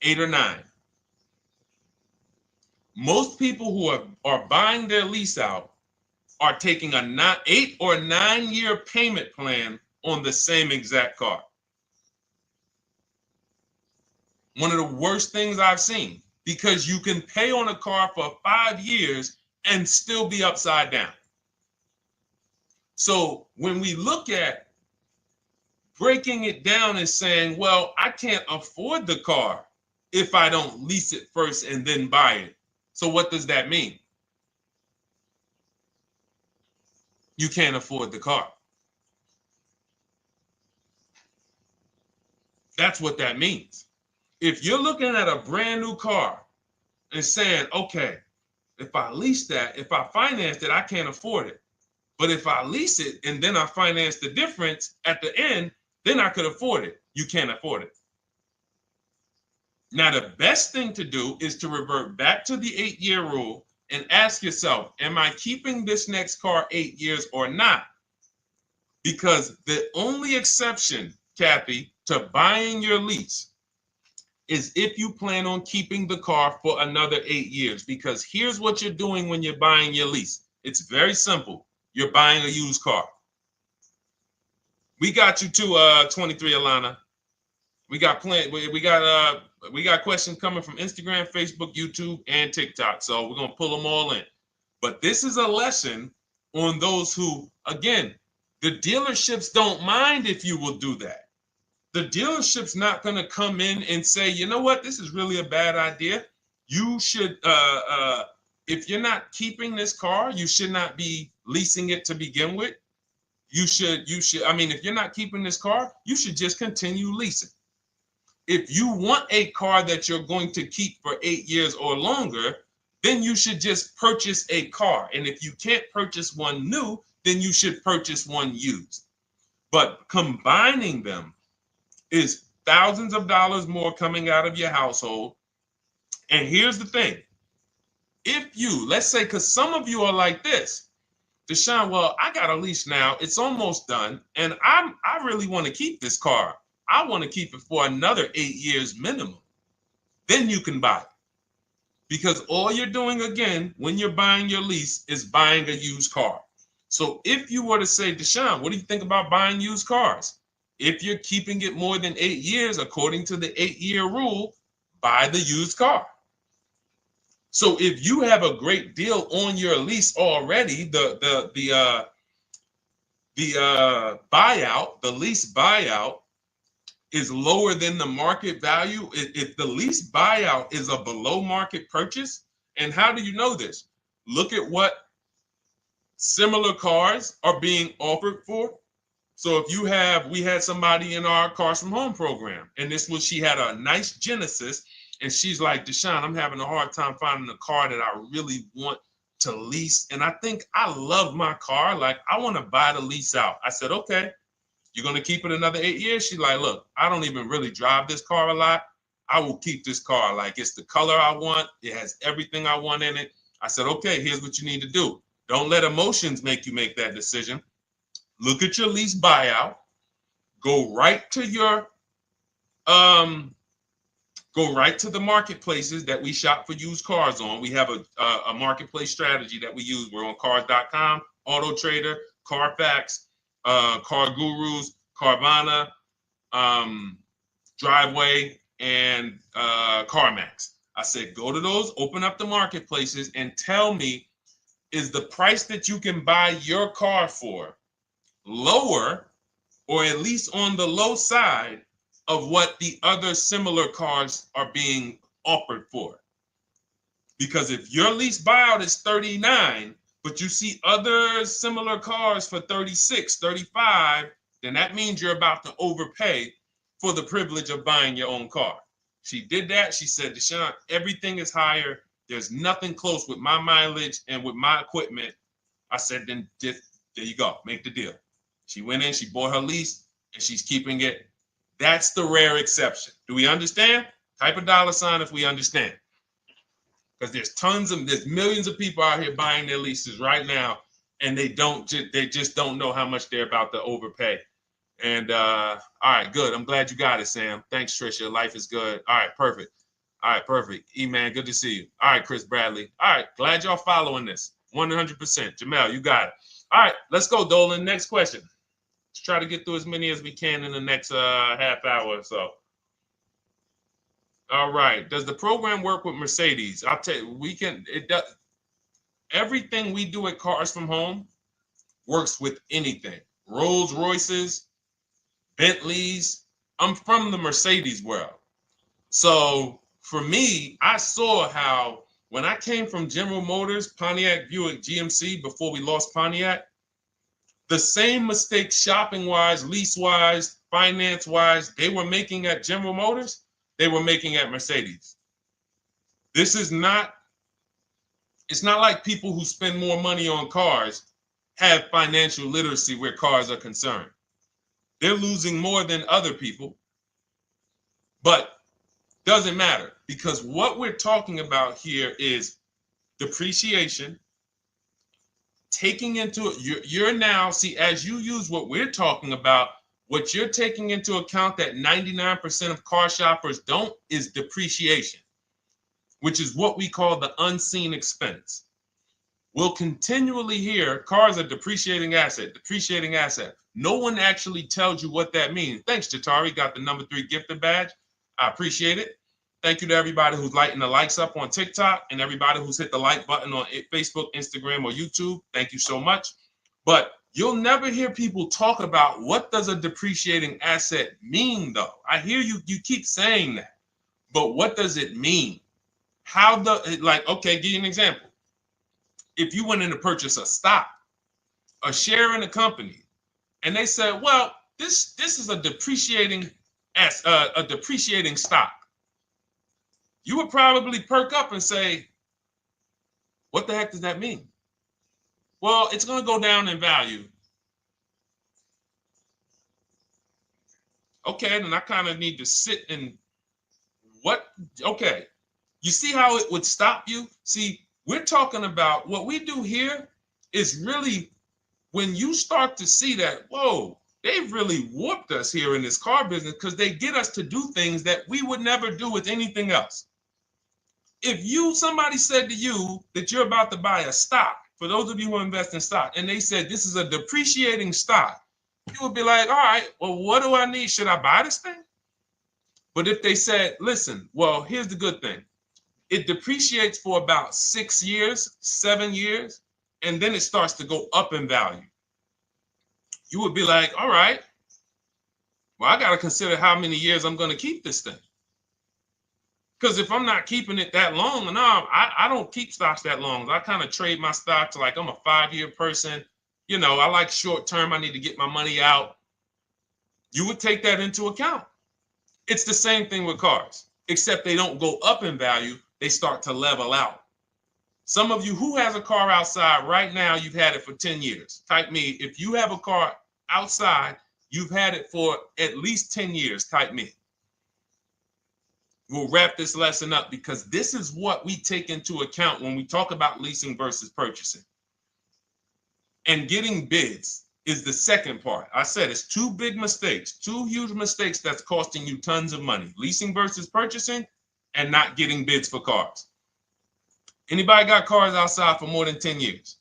A: 8 or 9. Most people who are buying their lease out are taking a 8 or 9 year payment plan on the same exact car. One of the worst things I've seen, because you can pay on a car for 5 years and still be upside down. So when we look at breaking it down and saying, well, I can't afford the car if I don't lease it first and then buy it. So what does that mean? You can't afford the car. That's what that means. If you're looking at a brand new car and saying, okay, if I lease that, if I finance it, I can't afford it. But if I lease it and then I finance the difference at the end, then I could afford it. You can't afford it. Now, the best thing to do is to revert back to the 8-year rule and ask yourself, am I keeping this next car 8 years or not? Because the only exception, Kathy, to buying your lease is if you plan on keeping the car for another 8 years. Because here's what you're doing when you're buying your lease. It's very simple. You're buying a used car. We got you to 23, Alana. We got questions coming from Instagram, Facebook, YouTube, and TikTok. So we're gonna pull them all in. But this is a lesson on those who, again, the dealerships don't mind if you will do that. The dealership's not gonna come in and say, you know what, this is really a bad idea. You should, if you're not keeping this car, you should not be leasing it to begin with. You should, I mean, if you're not keeping this car, you should just continue leasing. If you want a car that you're going to keep for 8 years or longer, then you should just purchase a car. And if you can't purchase one new, then you should purchase one used. But combining them is thousands of dollars more coming out of your household. And here's the thing. If you, let's say, because some of you are like this, Deshone, well, I got a lease now. It's almost done. And I really want to keep this car. I want to keep it for another 8 years minimum. Then you can buy it. Because all you're doing, again, when you're buying your lease is buying a used car. So if you were to say, Deshone, what do you think about buying used cars? If you're keeping it more than 8 years, according to the 8-year rule, buy the used car. So if you have a great deal on your lease already, the buyout, the lease buyout is lower than the market value. If the lease buyout is a below market purchase, and how do you know this? Look at what similar cars are being offered for. So if you have, we had somebody in our Cars from Home program, and she had a nice Genesis, and she's like, Deshone, I'm having a hard time finding a car that I really want to lease. And I think I love my car. Like, I want to buy the lease out. I said, okay, you're going to keep it another 8 years? She's like, look, I don't even really drive this car a lot. I will keep this car. Like, it's the color I want. It has everything I want in it. I said, okay, here's what you need to do. Don't let emotions make you make that decision. Look at your lease buyout. Go right to your, go right to the marketplaces that we shop for used cars on. We have a marketplace strategy that we use. We're on cars.com, Auto Trader, Carfax, Car Gurus, Carvana, Driveway, and CarMax. I said, go to those, open up the marketplaces, and tell me, is the price that you can buy your car for lower, or at least on the low side of what the other similar cars are being offered for? Because if your lease buyout is 39, but you see other similar cars for 36, 35, then that means you're about to overpay for the privilege of buying your own car. She did that. She said, Deshone, everything is higher. There's nothing close with my mileage and with my equipment. I said, then just, there you go, make the deal. She went in, she bought her lease, and she's keeping it. That's the rare exception. Do we understand? Type a $sign if we understand. Because there's millions of people out here buying their leases right now, and they just don't know how much they're about to overpay. And all right, good. I'm glad you got it, Sam. Thanks, Trisha. Life is good. All right, perfect. All right, perfect. E-Man, good to see you. All right, Chris Bradley. All right, glad y'all following this. 100%. Jamel, you got it. All right, let's go, Dolan. Next question. Let's try to get through as many as we can in the next half hour or so. All right. Does the program work with Mercedes? I'll tell you, it does. Everything we do at Cars from Home works with anything. Rolls Royces, Bentleys. I'm from the Mercedes world. So for me, I saw how when I came from General Motors, Pontiac, Buick, GMC, before we lost Pontiac, the same mistakes shopping-wise, lease-wise, finance-wise, they were making at General Motors, they were making at Mercedes. It's not like people who spend more money on cars have financial literacy where cars are concerned. They're losing more than other people, but doesn't matter, because what we're talking about here is depreciation, taking into you're now, see, as you use what we're talking about, what you're taking into account that 99% of car shoppers don't is depreciation, which is what we call the unseen expense. We'll continually hear cars are depreciating asset, depreciating asset. No one actually tells you what that means. Thanks, Jatari. Got the number 3 gifted badge. I appreciate it. Thank you to everybody who's lighting the likes up on TikTok and everybody who's hit the like button on Facebook, Instagram, or YouTube. Thank you so much. But you'll never hear people talk about what does a depreciating asset mean, though. I hear you keep saying that, but what does it mean? Okay, give you an example. If you went in to purchase a stock, a share in a company, and they said, well, this is a depreciating stock, you would probably perk up and say, what the heck does that mean? Well, it's going to go down in value. Okay, then I kind of need to sit and okay. You see how it would stop you? See, we're talking about what we do here is really when you start to see that, whoa, they've really warped us here in this car business because they get us to do things that we would never do with anything else. If somebody said to you that you're about to buy a stock, for those of you who invest in stock, and they said this is a depreciating stock, you would be like, all right, well, what do I need? Should I buy this thing? But if they said, listen, well, here's the good thing. It depreciates for about 6 years, 7 years, and then it starts to go up in value. You would be like, all right, well, I got to consider how many years I'm going to keep this thing. Because if I'm not keeping it that long, no, I don't keep stocks that long. I kind of trade my stocks like I'm a 5-year person. You know, I like short term. I need to get my money out. You would take that into account. It's the same thing with cars, except they don't go up in value. They start to level out. Some of you who has a car outside right now, you've had it for 10 years. Type me. If you have a car outside, you've had it for at least 10 years. Type me. We'll wrap this lesson up because this is what we take into account when we talk about leasing versus purchasing. And getting bids is the second part. I said it's 2 big mistakes, 2 huge mistakes that's costing you tons of money. Leasing versus purchasing and not getting bids for cars. Anybody got cars outside for more than 10 years?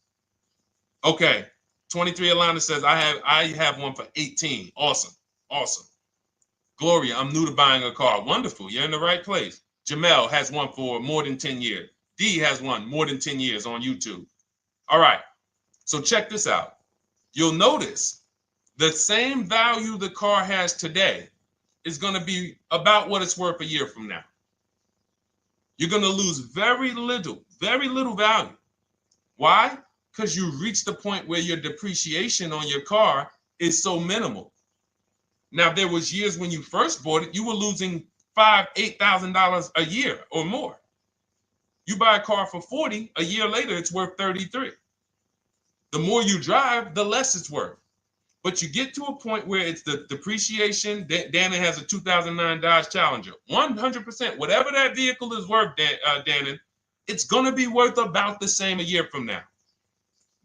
A: Okay. 23 Alana says, I have one for 18. Awesome. Awesome. Gloria, I'm new to buying a car. Wonderful. You're in the right place. Jamel has one for more than 10 years. D has one more than 10 years on YouTube. All right. So check this out. You'll notice the same value the car has today is going to be about what it's worth a year from now. You're going to lose very little value. Why? Because you reached the point where your depreciation on your car is so minimal. Now, there was years when you first bought it, you were losing $5,000, $8,000 a year or more. You buy a car for 40, a year later, it's worth 33. The more you drive, the less it's worth. But you get to a point where it's the depreciation. Dannon has a 2009 Dodge Challenger. 100%, whatever that vehicle is worth, Dannon, it's going to be worth about the same a year from now.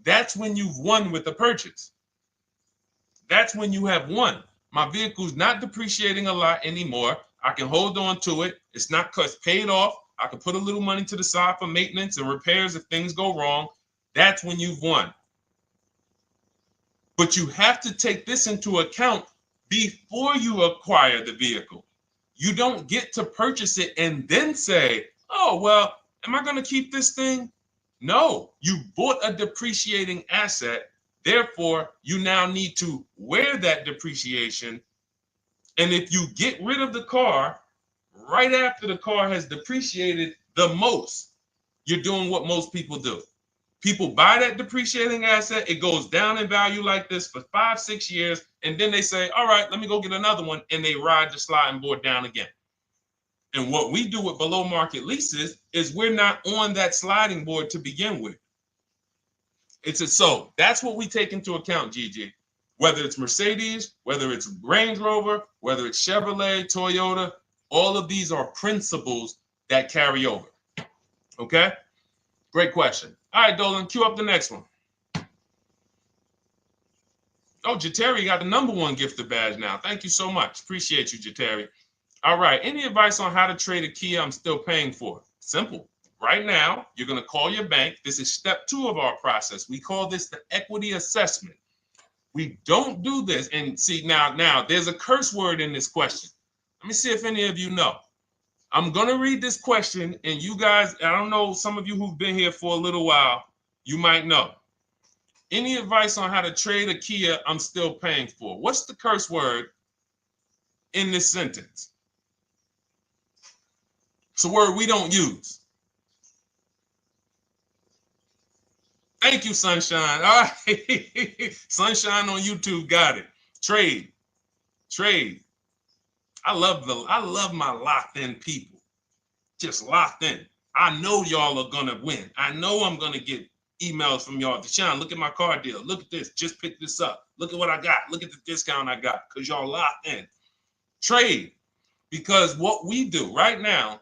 A: That's when you've won with the purchase. That's when you have won. My vehicle's not depreciating a lot anymore. I can hold on to it. It's not because it's paid off. I can put a little money to the side for maintenance and repairs if things go wrong. That's when you've won. But you have to take this into account before you acquire the vehicle. You don't get to purchase it and then say, oh, well, am I going to keep this thing? No, you bought a depreciating asset. Therefore, you now need to wear that depreciation. And if you get rid of the car right after the car has depreciated the most, you're doing what most people do. People buy that depreciating asset. It goes down in value like this for 5-6 years. And then they say, all right, let me go get another one. And they ride the sliding board down again. And what we do with below market leases is we're not on that sliding board to begin with. So that's what we take into account, Gigi. Whether it's Mercedes, whether it's Range Rover, whether it's Chevrolet, Toyota, all of these are principles that carry over. Okay? Great question. All right, Dolan, cue up the next one. Oh, Jateri got the #1 gifted badge now. Thank you so much. Appreciate you, Jateri. All right. Any advice on how to trade a Kia I'm still paying for? Simple. Right now, you're going to call your bank. This is step 2 of our process. We call this the equity assessment. We don't do this. And see, now there's a curse word in this question. Let me see if any of you know. I'm going to read this question, and you guys, I don't know, some of you who've been here for a little while, you might know. Any advice on how to trade a Kia I'm still paying for? What's the curse word in this sentence? It's a word we don't use. Thank you, Sunshine. All right. Sunshine on YouTube got it. Trade. I love my locked in people. Just locked in. I know y'all are gonna win. I know I'm gonna get emails from y'all. Deshaun, look at my car deal. Look at this. Just pick this up. Look at what I got. Look at the discount I got. Because y'all locked in. Trade. Because what we do right now,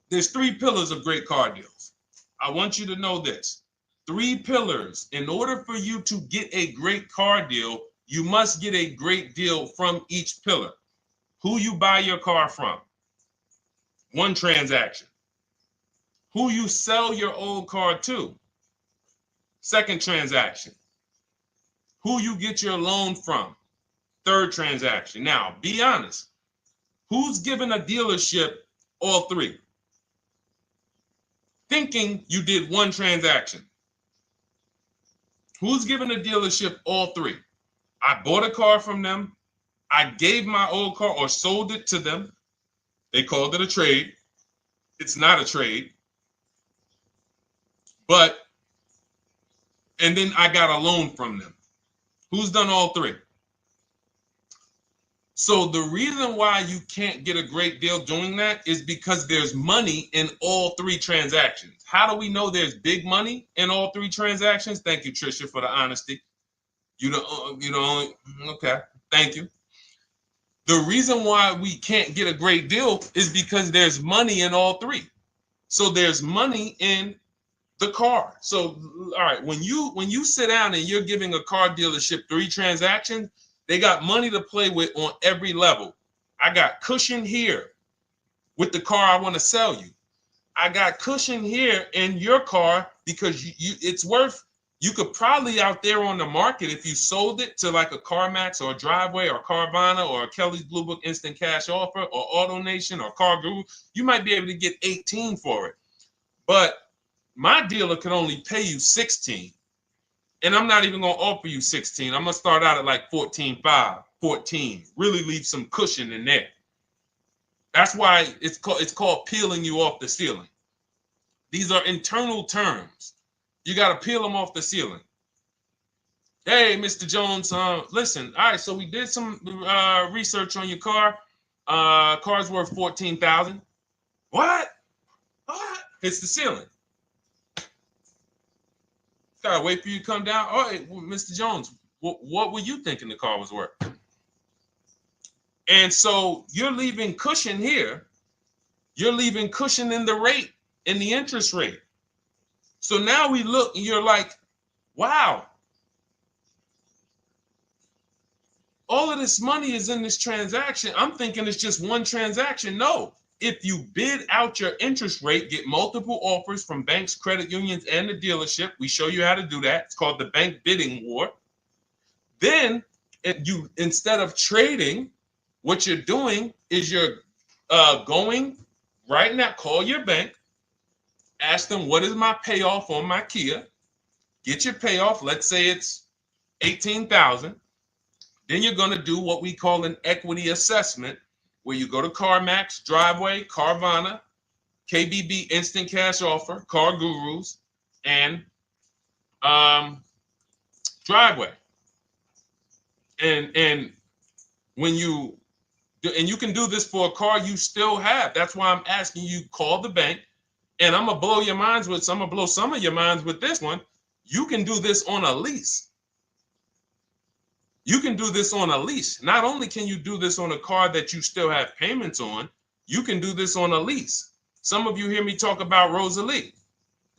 A: there's 3 pillars of great car deals. I want you to know this. 3 pillars. In order for you to get a great car deal, you must get a great deal from each pillar. Who you buy your car from. 1 transaction. Who you sell your old car to. 2nd transaction. Who you get your loan from. 3rd transaction. Now, be honest. Who's giving a dealership all 3? Thinking you did 1 transaction. Who's giving a dealership all 3? I bought a car from them. I gave my old car or sold it to them. They called it a trade. It's not a trade. And then I got a loan from them. Who's done all 3? So the reason why you can't get a great deal doing that is because there's money in all 3 transactions. How do we know there's big money in all 3 transactions? Thank you, Trisha, for the honesty. Okay, thank you. The reason why we can't get a great deal is because there's money in all 3. So there's money in the car. So, all right, when you sit down and you're giving a car dealership 3 transactions, they got money to play with on every level. I got cushion here with the car I want to sell you. I got cushion here in your car because it's worth You could probably out there on the market, if you sold it to like a CarMax or a Driveway or Carvana or a Kelly's Blue Book Instant Cash Offer or AutoNation or Car Guru, you might be able to get 18 for it. But my dealer can only pay you 16. And I'm not even going to offer you 16. I'm going to start out at like 14.5, 14. Really leave some cushion in there. That's why it's called peeling you off the ceiling. These are internal terms. You got to peel them off the ceiling. Hey, Mr. Jones, listen. All right, so we did some research on your car. Car's worth $14,000. What? It's the ceiling. Gotta wait for you to come down. All right, well, Mr. Jones, what were you thinking the car was worth? And so you're leaving cushion here. You're leaving cushion in the rate, in the interest rate. So now we look and you're like, wow, all of this money is in this transaction. I'm thinking it's just one transaction. No, if you bid out your interest rate, get multiple offers from banks, credit unions, and the dealership. We show you how to do that. It's called the bank bidding war. Then you, instead of trading, what you're doing is you're going right now, call your bank, ask them, what is my payoff on my Kia? Get your payoff. Let's say it's $18,000. Then you're going to do what we call an equity assessment, where you go to CarMax, Driveway, Carvana, KBB Instant Cash Offer, Car Gurus, and Driveway. And when you do, and you can do this for a car you still have. That's why I'm asking you, call the bank. And I'm gonna blow your minds with, I'm gonna blow some of your minds with this one. You can do this on a lease. You can do this on a lease. Not only can you do this on a car that you still have payments on, you can do this on a lease. Some of you hear me talk about Rosalie.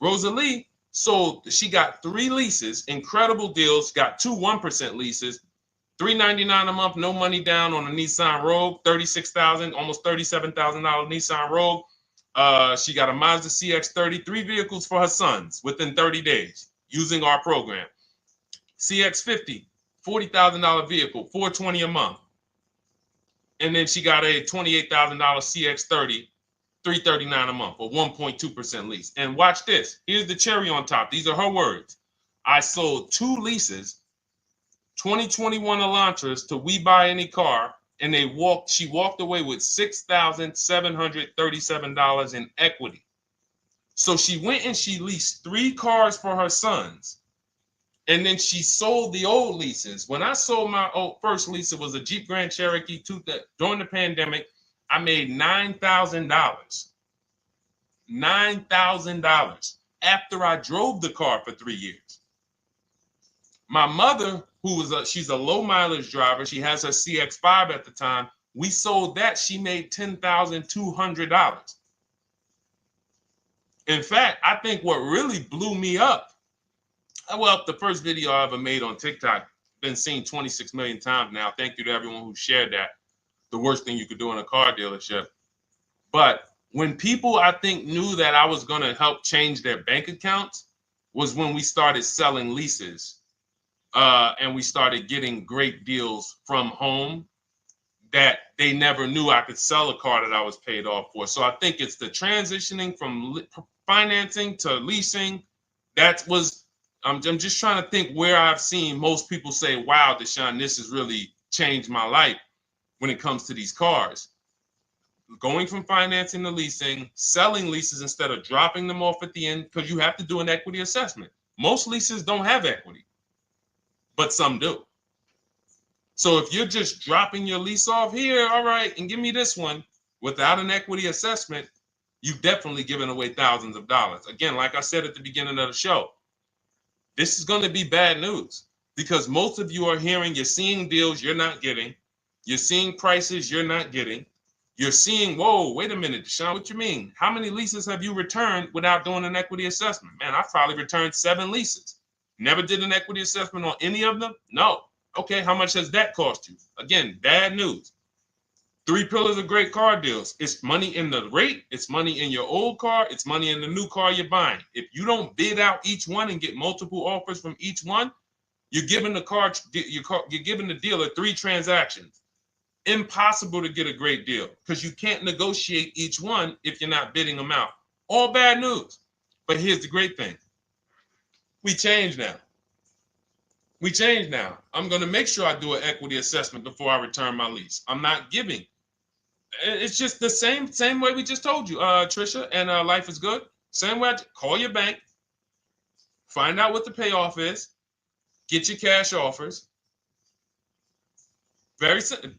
A: Rosalie sold, she got 3 leases, incredible deals, got 2 1% leases, $399 a month, no money down on a Nissan Rogue, $36,000, almost $37,000 Nissan Rogue. She got a Mazda CX-30, 3 vehicles for her sons within 30 days using our program. CX-50, $40,000 vehicle, $420 a month. And then she got a $28,000 CX-30, $339 a month, or 1.2% lease. And watch this. Here's the cherry on top. These are her words. I sold 2 leases, 2021 Elantras, to We Buy Any Car, and she walked away with $6,737 in equity. So she went and she leased 3 cars for her sons. And then she sold the old leases. When I sold my first lease, it was a Jeep Grand Cherokee during the pandemic. I made $9,000. $9,000 after I drove the car for 3 years. My mother, she's a low mileage driver. She has her CX-5 at the time. We sold that. She made $10,200. In fact, I think what really blew me up, well, the first video I ever made on TikTok, been seen 26 million times now. Thank you to everyone who shared that. The worst thing you could do in a car dealership. But when people, I think, knew that I was going to help change their bank accounts was when we started selling leases. And we started getting great deals from home that they never knew I could sell a car that I was paid off for. So I think it's the transitioning from financing to leasing. I'm just trying to think where I've seen most people say, wow, Deshone, this has really changed my life when it comes to these cars. Going from financing to leasing, selling leases instead of dropping them off at the end, because you have to do an equity assessment. Most leases don't have equity, but some do. So if you're just dropping your lease off here, all right, and give me this one without an equity assessment, you've definitely given away thousands of dollars. Again, like I said at the beginning of the show, this is going to be bad news because most of you are hearing, you're seeing deals you're not getting. You're seeing prices you're not getting. You're seeing, whoa, wait a minute, Deshone, what you mean? How many leases have you returned without doing an equity assessment? Man, I've probably returned 7 leases. Never did an equity assessment on any of them? No. Okay, how much has that cost you? Again, bad news. Three pillars of great car deals. It's money in the rate, it's money in your old car, it's money in the new car you're buying. If you don't bid out each one and get multiple offers from each one, you're giving you're giving the dealer 3 transactions. Impossible to get a great deal because you can't negotiate each one if you're not bidding them out. All bad news. But here's the great thing. We change now. I'm going to make sure I do an equity assessment before I return my lease. I'm not giving. It's just the same way we just told you, Trisha, and Life is Good. Same way. Call your bank, find out what the payoff is, get your cash offers. Very simple.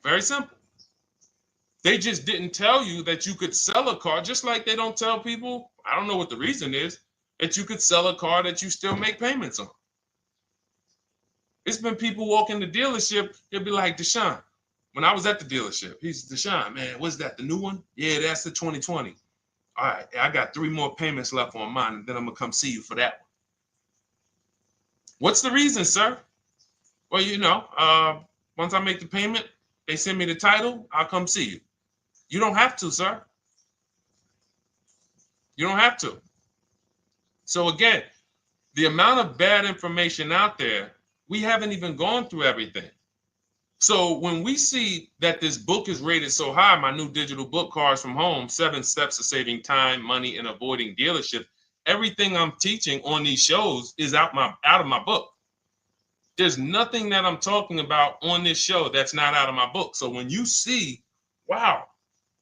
A: Very simple. They just didn't tell you that you could sell a car, just like they don't tell people, I don't know what the reason is, that you could sell a car that you still make payments on. It's been people walk in the dealership, they'll be like, Deshone, when I was at the dealership, he's Deshone, man, what's that, the new one? Yeah, that's the 2020. All right, I got 3 more payments left on mine, and then I'm going to come see you for that one. What's the reason, sir? Well, you know, once I make the payment, they send me the title, I'll come see you. You don't have to, sir. You don't have to. So again, the amount of bad information out there, we haven't even gone through everything. So when we see that this book is rated so high, my new digital book, Cars from Home, 7 Steps of Saving Time, Money, and Avoiding Dealership, everything I'm teaching on these shows is out of my book. There's nothing that I'm talking about on this show that's not out of my book. So when you see, wow,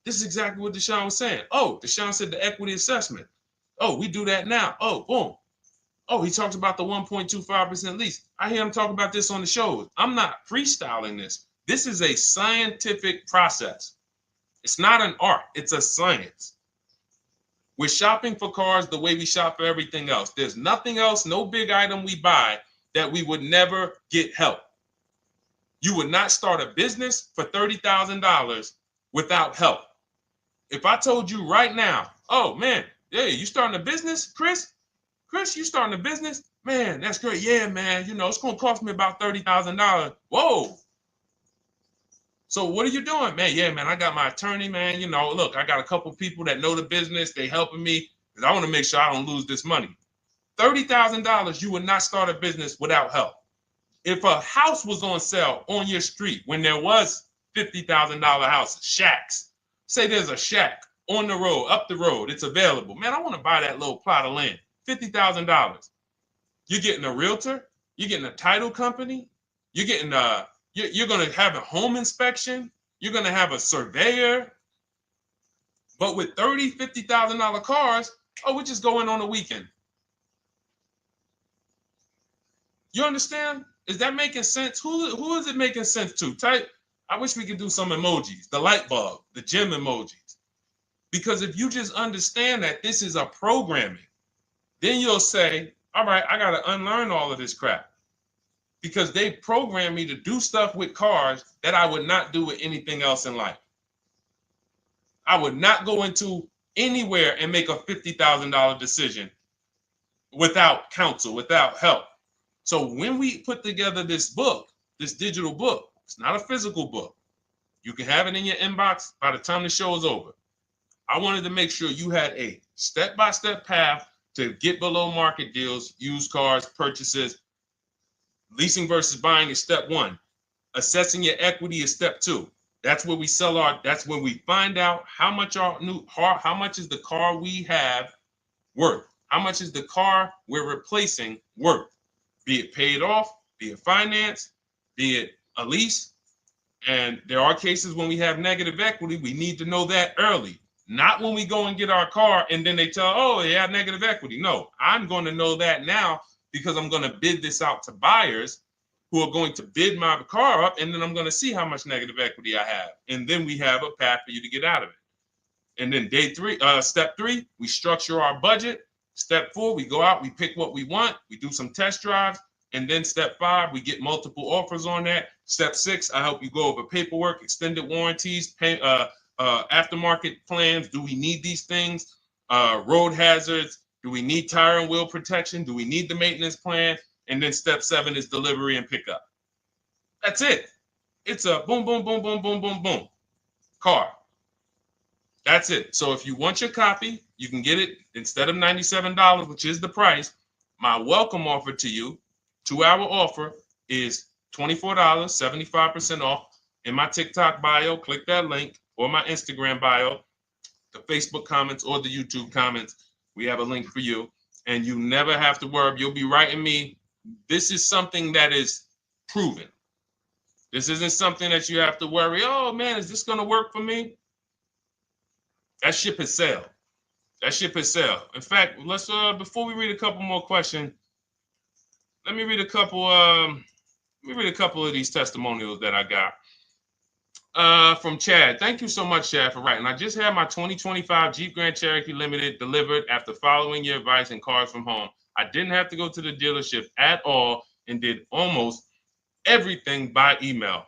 A: this is exactly what Deshone was saying. Oh, Deshone said the equity assessment. Oh, we do that now. Oh, boom. Oh, he talks about the 1.25% lease. I hear him talk about this on the shows. I'm not freestyling this. This is a scientific process. It's not an art. It's a science. We're shopping for cars the way we shop for everything else. There's nothing else, no big item we buy that we would never get help. You would not start a business for $30,000 without help. If I told you right now, oh man, yeah, you starting a business, Chris? Chris, you starting a business? Man, that's great. Yeah, man, you know, it's going to cost me about $30,000. Whoa. So what are you doing? Man, yeah, man, I got my attorney, man. You know, look, I got a couple people that know the business. They helping me because I want to make sure I don't lose this money. $30,000, you would not start a business without help. If a house was on sale on your street when there was $50,000 houses, shacks, say there's a shack on the road, up the road, it's available. Man, I want to buy that little plot of land, $50,000. You're getting a realtor, you're getting a title company, you're getting you're going to have a home inspection, you're going to have a surveyor. But with $30,000, $50,000 cars, oh, we just go in on a weekend. You understand? Is that making sense? Who is it making sense to? Type. I wish we could do some emojis, the light bulb, the gym emojis. Because if you just understand that this is a programming, then you'll say, all right, I got to unlearn all of this crap. Because they programmed me to do stuff with cars that I would not do with anything else in life. I would not go into anywhere and make a $50,000 decision without counsel, without help. So when we put together this book, this digital book, it's not a physical book. You can have it in your inbox by the time the show is over. I wanted to make sure you had a step-by-step path to get below market deals, used cars, purchases. Leasing versus buying is step 1. Assessing your equity is step 2. That's where we that's when we find out how much how much is the car we have worth? How much is the car we're replacing worth? Be it paid off, be it financed, be it a lease. And there are cases when we have negative equity. We need to know that early, not when we go and get our car and then they tell, oh, yeah, negative equity. No, I'm going to know that now because I'm going to bid this out to buyers who are going to bid my car up, and then I'm going to see how much negative equity I have. And then we have a path for you to get out of it. And then step 3, we structure our budget. Step 4, we go out, we pick what we want, we do some test drives. And then step 5, we get multiple offers on that. Step 6, I help you go over paperwork, extended warranties, aftermarket plans. Do we need these things? Road hazards. Do we need tire and wheel protection? Do we need the maintenance plan? And then step 7 is delivery and pickup. That's it. It's a boom, boom, boom, boom, boom, boom, boom car. That's it. So if you want your copy, you can get it instead of $97, which is the price. My welcome offer to you, 2-hour offer, is $24, 75% off. In my TikTok bio, click that link, or my Instagram bio, the Facebook comments or the YouTube comments. We have a link for you, and you never have to worry. You'll be writing me. This is something that is proven. This isn't something that you have to worry. Oh man, is this going to work for me? That ship has sailed. That ship has sailed. In fact, let's before we read a couple more questions, let me read a couple. Of these testimonials that I got from Chad. Thank you so much, Chad, for writing. I just had my 2025 Jeep Grand Cherokee Limited delivered after following your advice and Cars from Home. I didn't have to go to the dealership at all and did almost everything by email.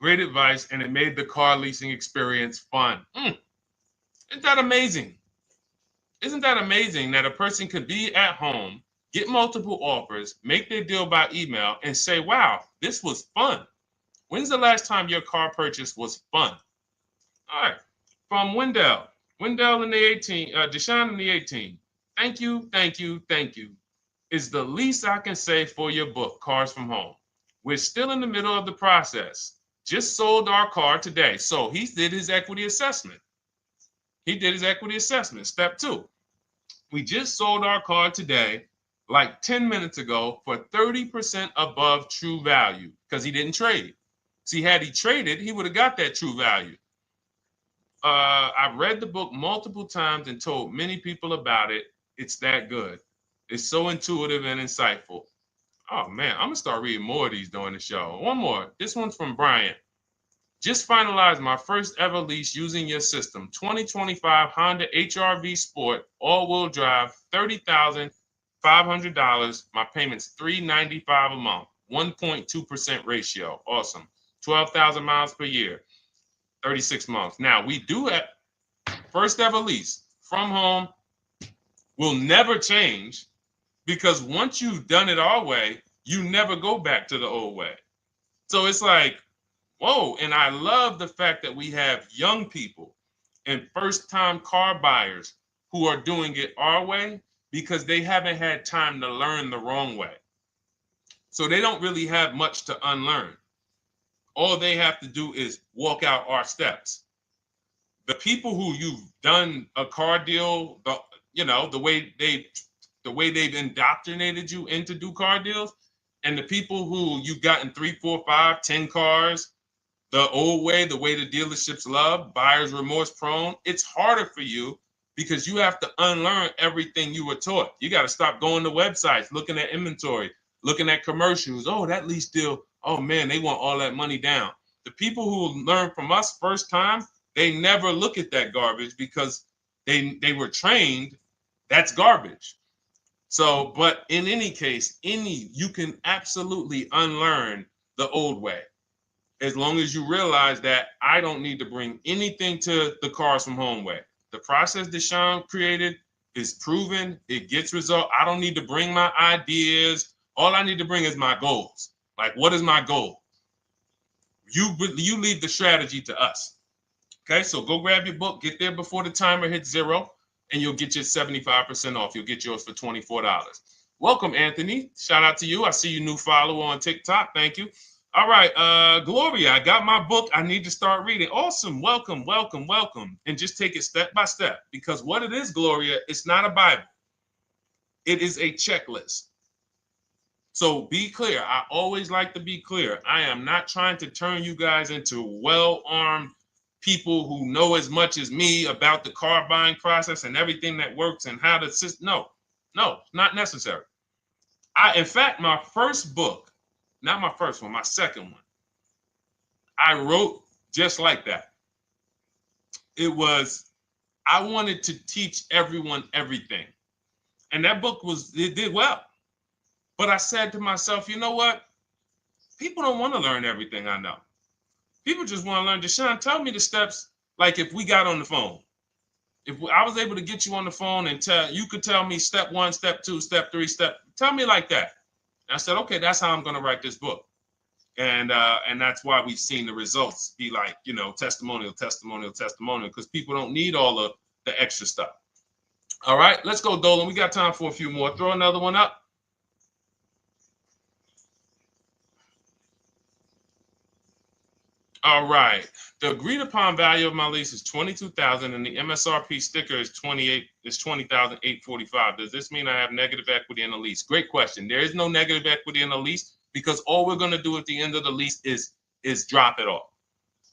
A: Great advice, and it made the car leasing experience fun. Isn't that amazing? Isn't that amazing that a person could be at home, get multiple offers, make their deal by email, and say, wow, this was fun. When's the last time your car purchase was fun? All right. From Wendell. Wendell in the 18, Deshone in the 18. Thank you, thank you, thank you. Is the least I can say for your book, Cars from Home. We're still in the middle of the process. Just sold our car today. So he did his equity assessment. Step 2. We just sold our car today, like 10 minutes ago, for 30% above true value because he didn't trade. See, had he traded, he would have got that true value. I've read the book multiple times and told many people about it. It's that good. It's so intuitive and insightful. Oh, man, I'm going to start reading more of these during the show. One more. This one's from Brian. Just finalized my first ever lease using your system. 2025 Honda HR-V Sport, all-wheel drive, $30,500. My payment's $395 a month, 1.2% ratio. Awesome. 12,000 miles per year, 36 months. Now, we do have first ever lease from home. Will never change because once you've done it our way, you never go back to the old way. So it's like, whoa, and I love the fact that we have young people and first-time car buyers who are doing it our way because they haven't had time to learn the wrong way. So they don't really have much to unlearn. All they have to do is walk out our steps. The people who you've done a car deal, the way they've indoctrinated you into do car deals, and the people who you've gotten 3, 4, 5, 10 cars, the old way, the way the dealerships love, buyer's remorse prone, it's harder for you because you have to unlearn everything you were taught. You got to stop going to websites, looking at inventory, looking at commercials. Oh, that lease deal. Oh, man, they want all that money down. The people who learn from us first time, they never look at that garbage because they were trained that's garbage. So, but in any case, you can absolutely unlearn the old way. As long as you realize that I don't need to bring anything to the Cars from Home way. The process Deshone created is proven. It gets result. I don't need to bring my ideas. All I need to bring is my goals. Like, what is my goal? You leave the strategy to us. Okay, so go grab your book. Get there before the timer hits 0, and you'll get your 75% off. You'll get yours for $24. Welcome, Anthony. Shout out to you. I see you new follower on TikTok. Thank you. All right, Gloria, I got my book. I need to start reading. Awesome. Welcome, welcome, welcome. And just take it step by step because what it is, Gloria, it's not a Bible. It is a checklist. So be clear. I always like to be clear. I am not trying to turn you guys into well-armed people who know as much as me about the car buying process and everything that works and how to assist. No, not necessary. In fact, my first book, not my first one, my second one, I wrote just like that. I wanted to teach everyone everything. And that book it did well. But I said to myself, you know what? People don't want to learn everything I know. People just want to learn. Deshone, tell me the steps, like if we got on the phone. If I was able to get you on the phone and you could tell me step 1, step 2, step 3, tell me like that. And I said, okay, that's how I'm going to write this book. And that's why we've seen the results be like, you know, testimonial, because people don't need all of the extra stuff. All right, let's go, Dolan. We got time for a few more. Throw another one up. All right. The agreed upon value of my lease is $22,000, and the MSRP sticker is $20,845. Does this mean I have negative equity in the lease? Great question. There is no negative equity in the lease because all we're going to do at the end of the lease is drop it off.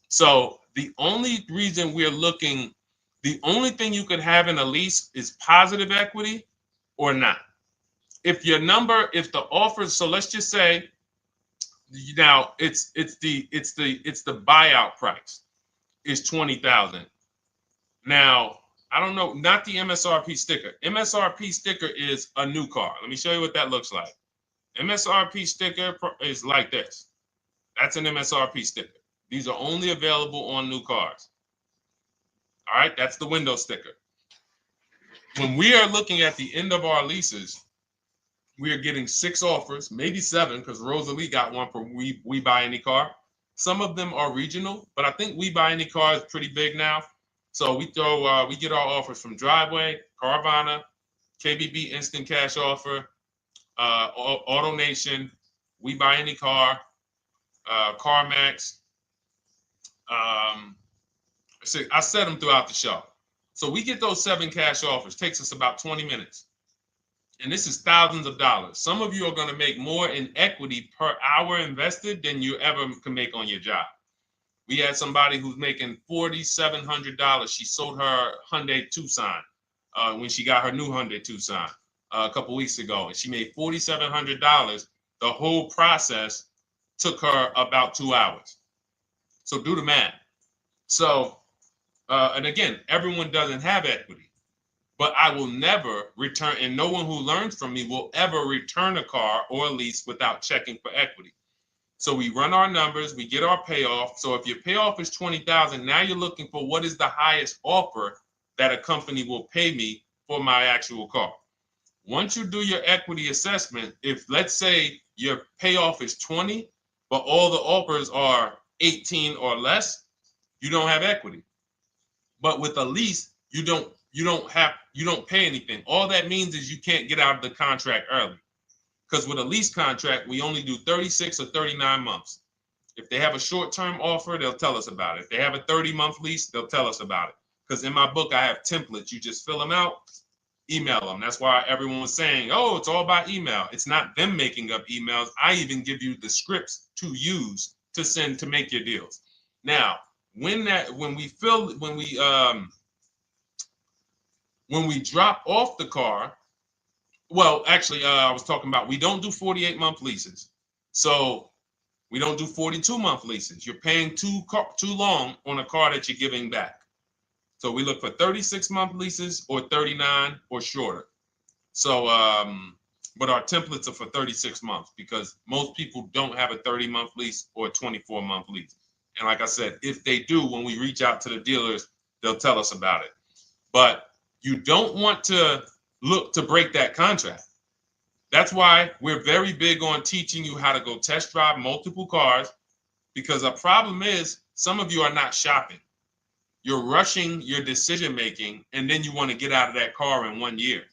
A: So the only reason we're looking, the only thing you could have in a lease is positive equity or not. If your number, if the offer, so let's just say, now it's the buyout price is 20,000. Now, I don't know, not the MSRP sticker. MSRP sticker is a new car. Let me show you what that looks like. MSRP sticker is like this. That's an MSRP sticker. These are only available on new cars. All right, that's the window sticker. When we are looking at the end of our leases, we are getting 6 offers, maybe 7, because Rosalie got one for We Buy Any Car. Some of them are regional, but I think We Buy Any Car is pretty big now. So we get our offers from Driveway, Carvana, KBB Instant Cash Offer, AutoNation, We Buy Any Car, CarMax. I set them throughout the show. So we get those 7 cash offers. Takes us about 20 minutes. And this is thousands of dollars. Some of you are going to make more in equity per hour invested than you ever can make on your job. We had somebody who's making $4,700. She sold her Hyundai Tucson when she got her new Hyundai Tucson a couple weeks ago, and she made $4,700. The whole process took her about 2 hours. So do the math. So, and again, everyone doesn't have equity. But I will never return, and no one who learns from me will ever return a car or a lease without checking for equity. So we run our numbers, we get our payoff. So if your payoff is $20,000, now you're looking for what is the highest offer that a company will pay me for my actual car. Once you do your equity assessment, if let's say your payoff is 20, but all the offers are 18 or less, you don't have equity. But with a lease, you don't pay anything. All that means is you can't get out of the contract early. Because with a lease contract, we only do 36 or 39 months. If they have a short-term offer, they'll tell us about it. If they have a 30-month lease, they'll tell us about it. Because in my book, I have templates. You just fill them out, email them. That's why everyone was saying, oh, it's all by email. It's not them making up emails. I even give you the scripts to use to send to make your deals. Now, when we drop off the car, well, actually, I was talking about we don't do 48-month leases. So we don't do 42-month leases. You're paying too long on a car that you're giving back. So we look for 36-month leases or 39 or shorter. So, but our templates are for 36 months because most people don't have a 30-month lease or a 24-month lease. And like I said, if they do, when we reach out to the dealers, they'll tell us about it. But you don't want to look to break that contract. That's why we're very big on teaching you how to go test drive multiple cars, because a problem is some of you are not shopping. You're rushing your decision making, and then you want to get out of that car in 1 year.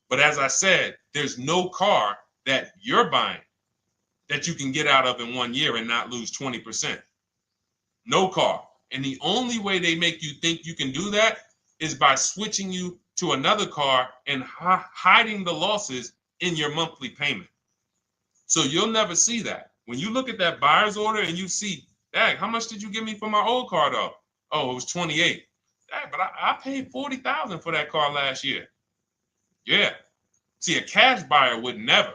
A: But as I said, there's no car that you're buying that you can get out of in 1 year and not lose 20%. No car. And the only way they make you think you can do that is by switching you to another car and hiding the losses in your monthly payment. So you'll never see that. When you look at that buyer's order and you see, dang, how much did you give me for my old car though? Oh, it was 28. Dang, but I paid 40,000 for that car last year. Yeah. See, a cash buyer would never.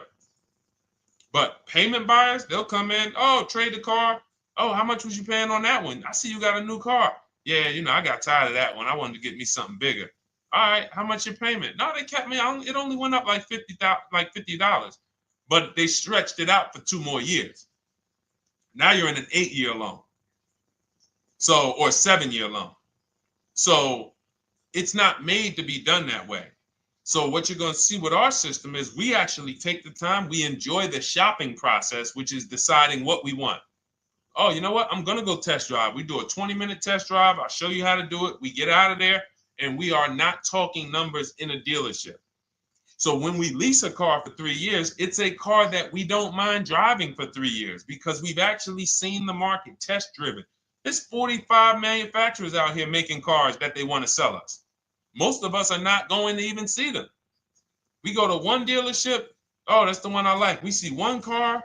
A: But payment buyers, they'll come in, oh, trade the car. Oh, how much was you paying on that one? I see you got a new car. Yeah, I got tired of that one. I wanted to get me something bigger. All right, how much your payment? No, they kept me on. It only went up like $50. But they stretched it out for 2 more years. Now you're in an 8-year loan. So, or 7-year loan. So it's not made to be done that way. So what you're going to see with our system is we actually take the time, we enjoy the shopping process, which is deciding what we want. Oh, you know what? I'm going to go test drive. We do a 20-minute test drive. I'll show you how to do it. We get out of there, and we are not talking numbers in a dealership. So when we lease a car for 3 years, it's a car that we don't mind driving for 3 years because we've actually seen the market, test driven. There's 45 manufacturers out here making cars that they want to sell us. Most of us are not going to even see them. We go to one dealership. Oh, that's the one I like. We see one car,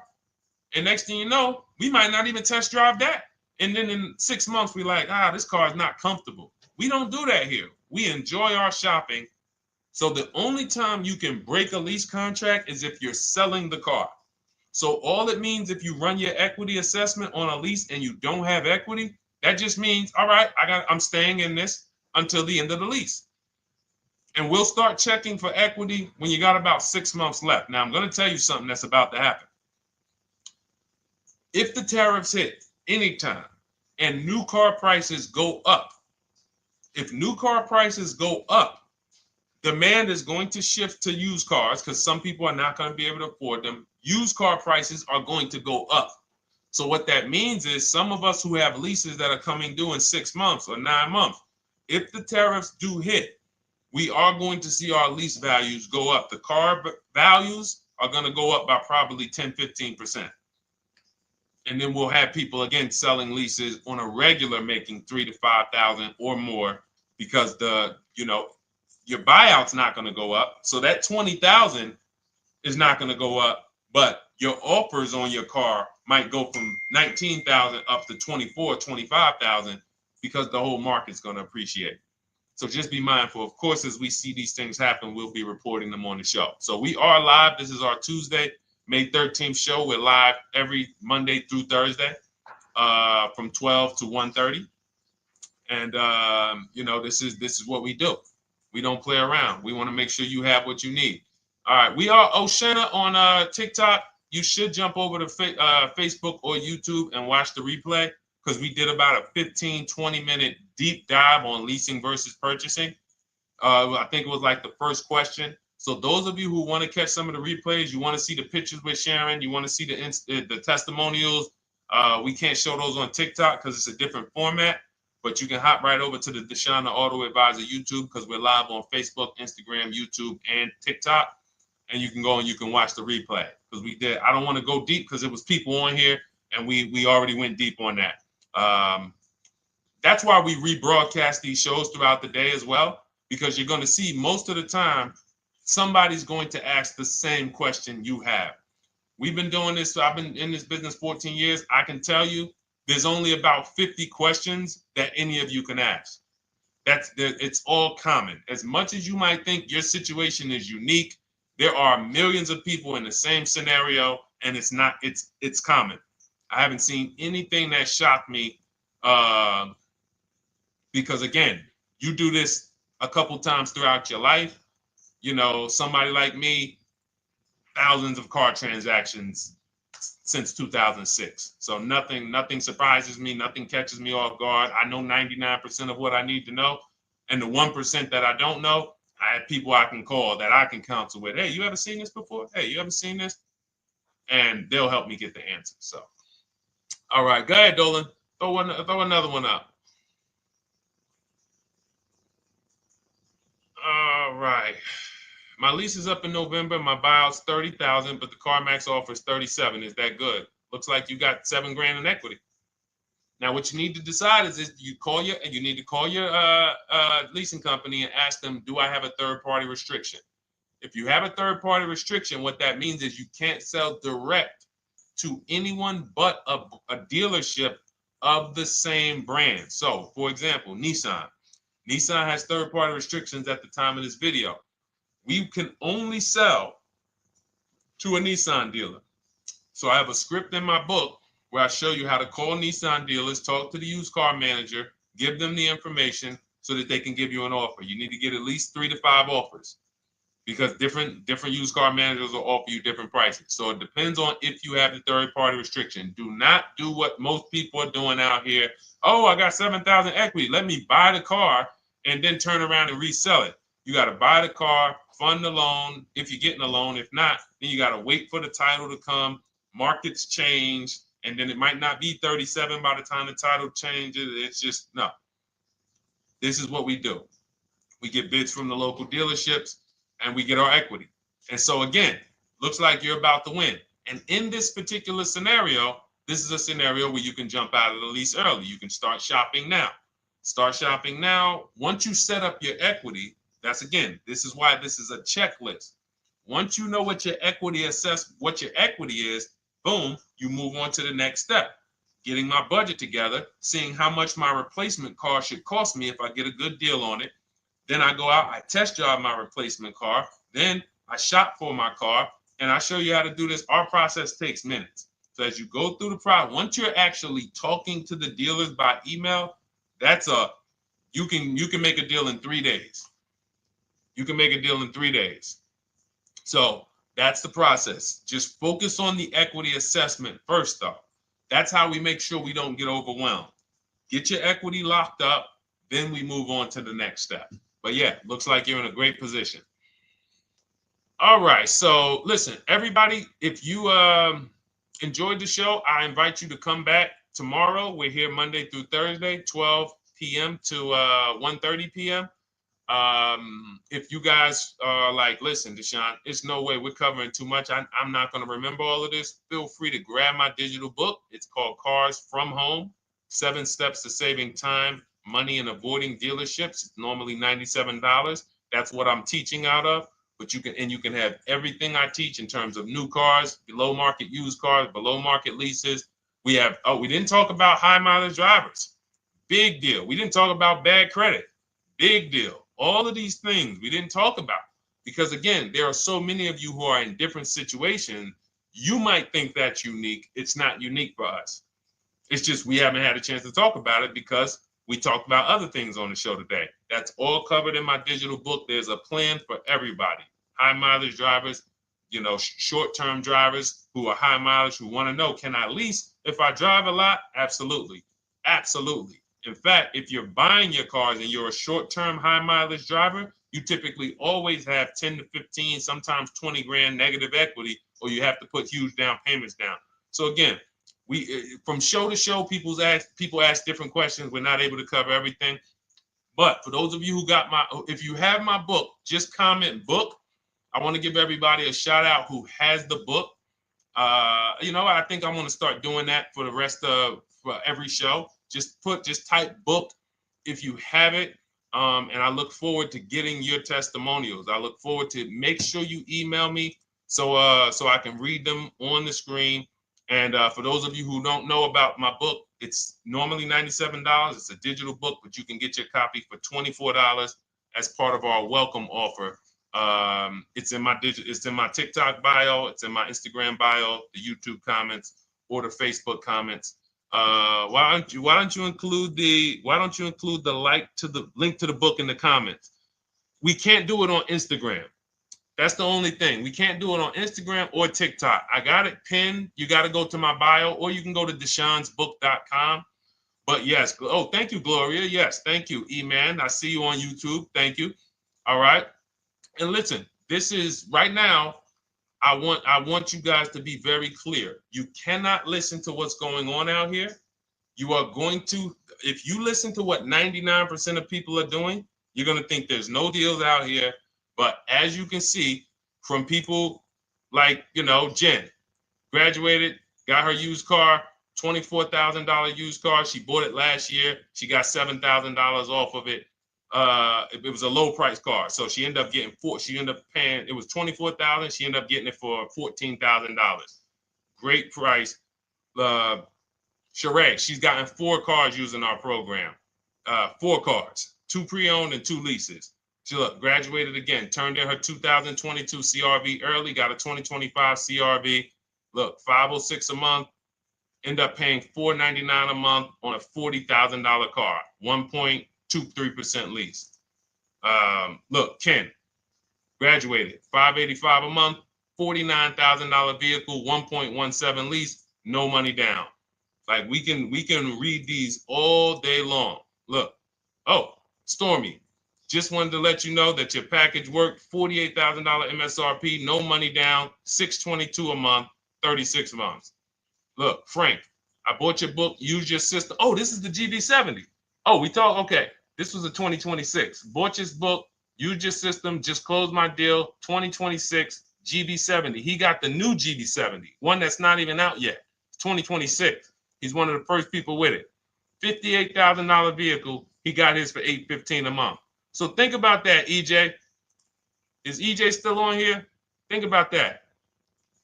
A: and next thing you know, we might not even test drive that. And then in 6 months, we're like, this car is not comfortable. We don't do that here. We enjoy our shopping. So the only time you can break a lease contract is if you're selling the car. So all it means if you run your equity assessment on a lease and you don't have equity, that just means, all right, I'm staying in this until the end of the lease. And we'll start checking for equity when you got about 6 months left. Now, I'm going to tell you something that's about to happen. If the tariffs hit anytime and new car prices go up, if new car prices go up, demand is going to shift to used cars because some people are not going to be able to afford them. Used car prices are going to go up. So what that means is some of us who have leases that are coming due in 6 months or 9 months, if the tariffs do hit, we are going to see our lease values go up. The car values are going to go up by probably 10, 15%. And then we'll have people, again, selling leases on a regular making 3,000 to 5,000 or more because your buyout's not going to go up. So that 20,000 is not going to go up, but your offers on your car might go from 19,000 up to 24, 25,000 because the whole market's going to appreciate. So just be mindful. Of course, as we see these things happen, we'll be reporting them on the show. So we are live. This is our Tuesday, May 13th show. We're live every Monday through Thursday from 12 to 1:30. And, this is what we do. We don't play around. We want to make sure you have what you need. All right. We are Oshena on TikTok. You should jump over to Facebook or YouTube and watch the replay because we did about a 15, 20-minute deep dive on leasing versus purchasing. I think it was like the first question. So those of you who want to catch some of the replays, you want to see the pictures with Sharon, you want to see the testimonials, we can't show those on TikTok because it's a different format. But you can hop right over to the Deshone the Auto Advisor YouTube because we're live on Facebook, Instagram, YouTube, and TikTok. And you can go and you can watch the replay because we did. I don't want to go deep because it was people on here and we already went deep on that. That's why we rebroadcast these shows throughout the day as well, because you're going to see most of the time somebody's going to ask the same question you have. We've been doing this. I've been in this business 14 years. I can tell you there's only about 50 questions that any of you can ask. It's all common. As much as you might think your situation is unique, there are millions of people in the same scenario, and it's common. I haven't seen anything that shocked me because, again, you do this a couple times throughout your life. Somebody like me, thousands of car transactions since 2006. So nothing surprises me. Nothing catches me off guard. I know 99% of what I need to know. And the 1% that I don't know, I have people I can call that I can counsel with. Hey, you ever seen this before? Hey, you ever seen this? And they'll help me get the answer. So, all right, go ahead, Dolan. Throw another one up. All right. My lease is up in November. My buyout's $30,000, but the CarMax offer is $37,000. Is that good? Looks like you got $7,000 in equity. Now, what you need to decide is you need to call your leasing company and ask them, do I have a third-party restriction? If you have a third-party restriction, what that means is you can't sell direct to anyone but a dealership of the same brand. So, for example, Nissan. Nissan has third-party restrictions at the time of this video. We can only sell to a Nissan dealer. So I have a script in my book where I show you how to call Nissan dealers, talk to the used car manager, give them the information so that they can give you an offer. You need to get at least 3 to 5 offers because different used car managers will offer you different prices. So it depends on if you have the third-party restriction. Do not do what most people are doing out here. Oh, I got $7,000 equity. Let me buy the car and then turn around and resell it. You got to buy the car, fund the loan if you're getting a loan. If not, then you got to wait for the title to come. Markets change, and then it might not be 37 by the time the title changes. It's just, no. This is what we do. We get bids from the local dealerships, and we get our equity. And so again, looks like you're about to win. And in this particular scenario, this is a scenario where you can jump out of the lease early. You can start shopping now. Start shopping now. Once you set up your equity, this is why this is a checklist. Once you know what your equity is, boom, you move on to the next step. Getting my budget together, seeing how much my replacement car should cost me if I get a good deal on it. Then I go out, I test drive my replacement car. Then I shop for my car, and I show you how to do this. Our process takes minutes. So as you go through the process, once you're actually talking to the dealers by email, you can make a deal in 3 days. You can make a deal in 3 days. So that's the process. Just focus on the equity assessment first, though. That's how we make sure we don't get overwhelmed. Get your equity locked up, then we move on to the next step. But yeah, looks like you're in a great position. All right, so listen, everybody, if you enjoyed the show, I invite you to come back tomorrow. We're here Monday through Thursday, 12 p.m. to 1:30 p.m. If you guys are like, listen, Deshone, it's no way we're covering too much. I'm not going to remember all of this. Feel free to grab my digital book. It's called Cars from Home, 7 Steps to Saving Time, Money, and Avoiding Dealerships. It's normally $97. That's what I'm teaching out of. But you can have everything I teach in terms of new cars, below market used cars, below market leases. We didn't talk about high mileage drivers. Big deal. We didn't talk about bad credit. Big deal. All of these things we didn't talk about because, again, there are so many of you who are in different situations. You might think that's unique. It's not unique for us. It's just we haven't had a chance to talk about it because we talked about other things on the show today. That's all covered in my digital book. There's a plan for everybody. High mileage drivers, short-term drivers who are high mileage, who want to know, can I lease if I drive a lot? Absolutely. Absolutely. In fact, if you're buying your cars and you're a short-term high mileage driver, you typically always have 10 to 15, sometimes 20 grand negative equity, or you have to put huge down payments down. So again, from show to show, people ask different questions. We're not able to cover everything. But for those of you if you have my book, just comment book. I want to give everybody a shout out who has the book. I think I'm going to start doing that for the rest of for every show. Just type book if you have it. And I look forward to getting your testimonials. I look forward to make sure you email me so I can read them on the screen. And for those of you who don't know about my book, it's normally $97. It's a digital book, but you can get your copy for $24 as part of our welcome offer. It's in my TikTok bio, it's in my Instagram bio, the YouTube comments, or the Facebook comments. Why don't you include the link to the book in the comments? We can't do it on Instagram. That's the only thing. We can't do it on Instagram or TikTok. I got it pinned. You got to go to my bio, or you can go to deshonesbook.com. But yes, thank you, Gloria. Yes, thank you, E-Man. I see you on YouTube. Thank you. All right. And listen, this is right now. I want you guys to be very clear. You cannot listen to what's going on out here. You are going to, if you listen to what 99% of people are doing, you're going to think there's no deals out here. But as you can see from people like, Jen, graduated, got her used car, $24,000 used car. She bought it last year. She got $7,000 off of it. It was a low price car. So she ended up getting paying, it was $24,000. She ended up getting it for $14,000. Great price. Sheree, she's gotten 4 cars using our program. 4 cars, 2 pre-owned and 2 leases. She graduated again, turned in her 2022 CRV early, got a 2025 CRV. Look, $506 a month, end up paying $499 a month on a $40,000 car, 1.23% lease. Look, Ken, graduated, $585 a month, $49,000 vehicle, 1.17 lease, no money down. Like we can read these all day long. Look, Stormy, Just wanted to let you know that your package worked. $48,000 MSRP, no money down, $622 a month, 36 months. Look, Frank, I bought your book, use your system. Oh, this is the GB70. Oh, we talk, okay. This was a 2026. Bought your book, use your system, just closed my deal, 2026 GB70. He got the new GB70, one that's not even out yet. 2026. He's one of the first people with it. $58,000 vehicle. He got his for $815 a month. So think about that, EJ. Is EJ still on here? Think about that.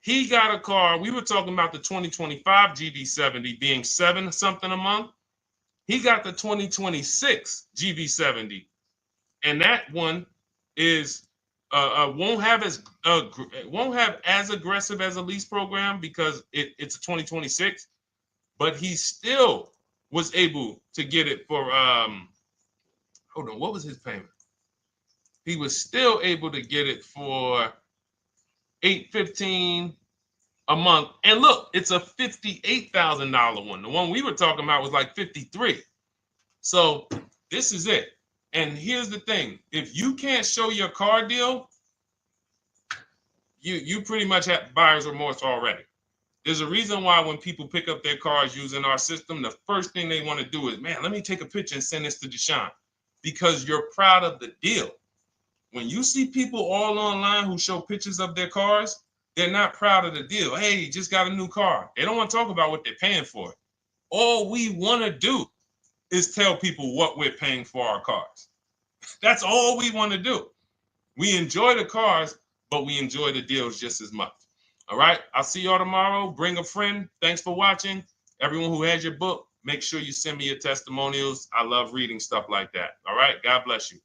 A: He got a car. We were talking about the 2025 GB70 being $7 something a month. He got the 2026 GB70, and that one is won't have as aggressive as a lease program because it's a 2026, but he still was able to get it for hold on, what was his payment? He was still able to get it for $815 a month. And look, it's a $58,000 one. The one we were talking about was like 53. So this is it. And here's the thing. If you can't show your car deal, you pretty much have buyer's remorse already. There's a reason why when people pick up their cars using our system, the first thing they want to do is, man, let me take a picture and send this to Deshone, because you're proud of the deal. When you see people all online who show pictures of their cars, they're not proud of the deal. Hey, just got a new car. They don't want to talk about what they're paying for it. All we want to do is tell people what we're paying for our cars. That's all we want to do. We enjoy the cars, but we enjoy the deals just as much. All right. I'll see y'all tomorrow. Bring a friend. Thanks for watching. Everyone who has your book, make sure you send me your testimonials. I love reading stuff like that. All right. God bless you.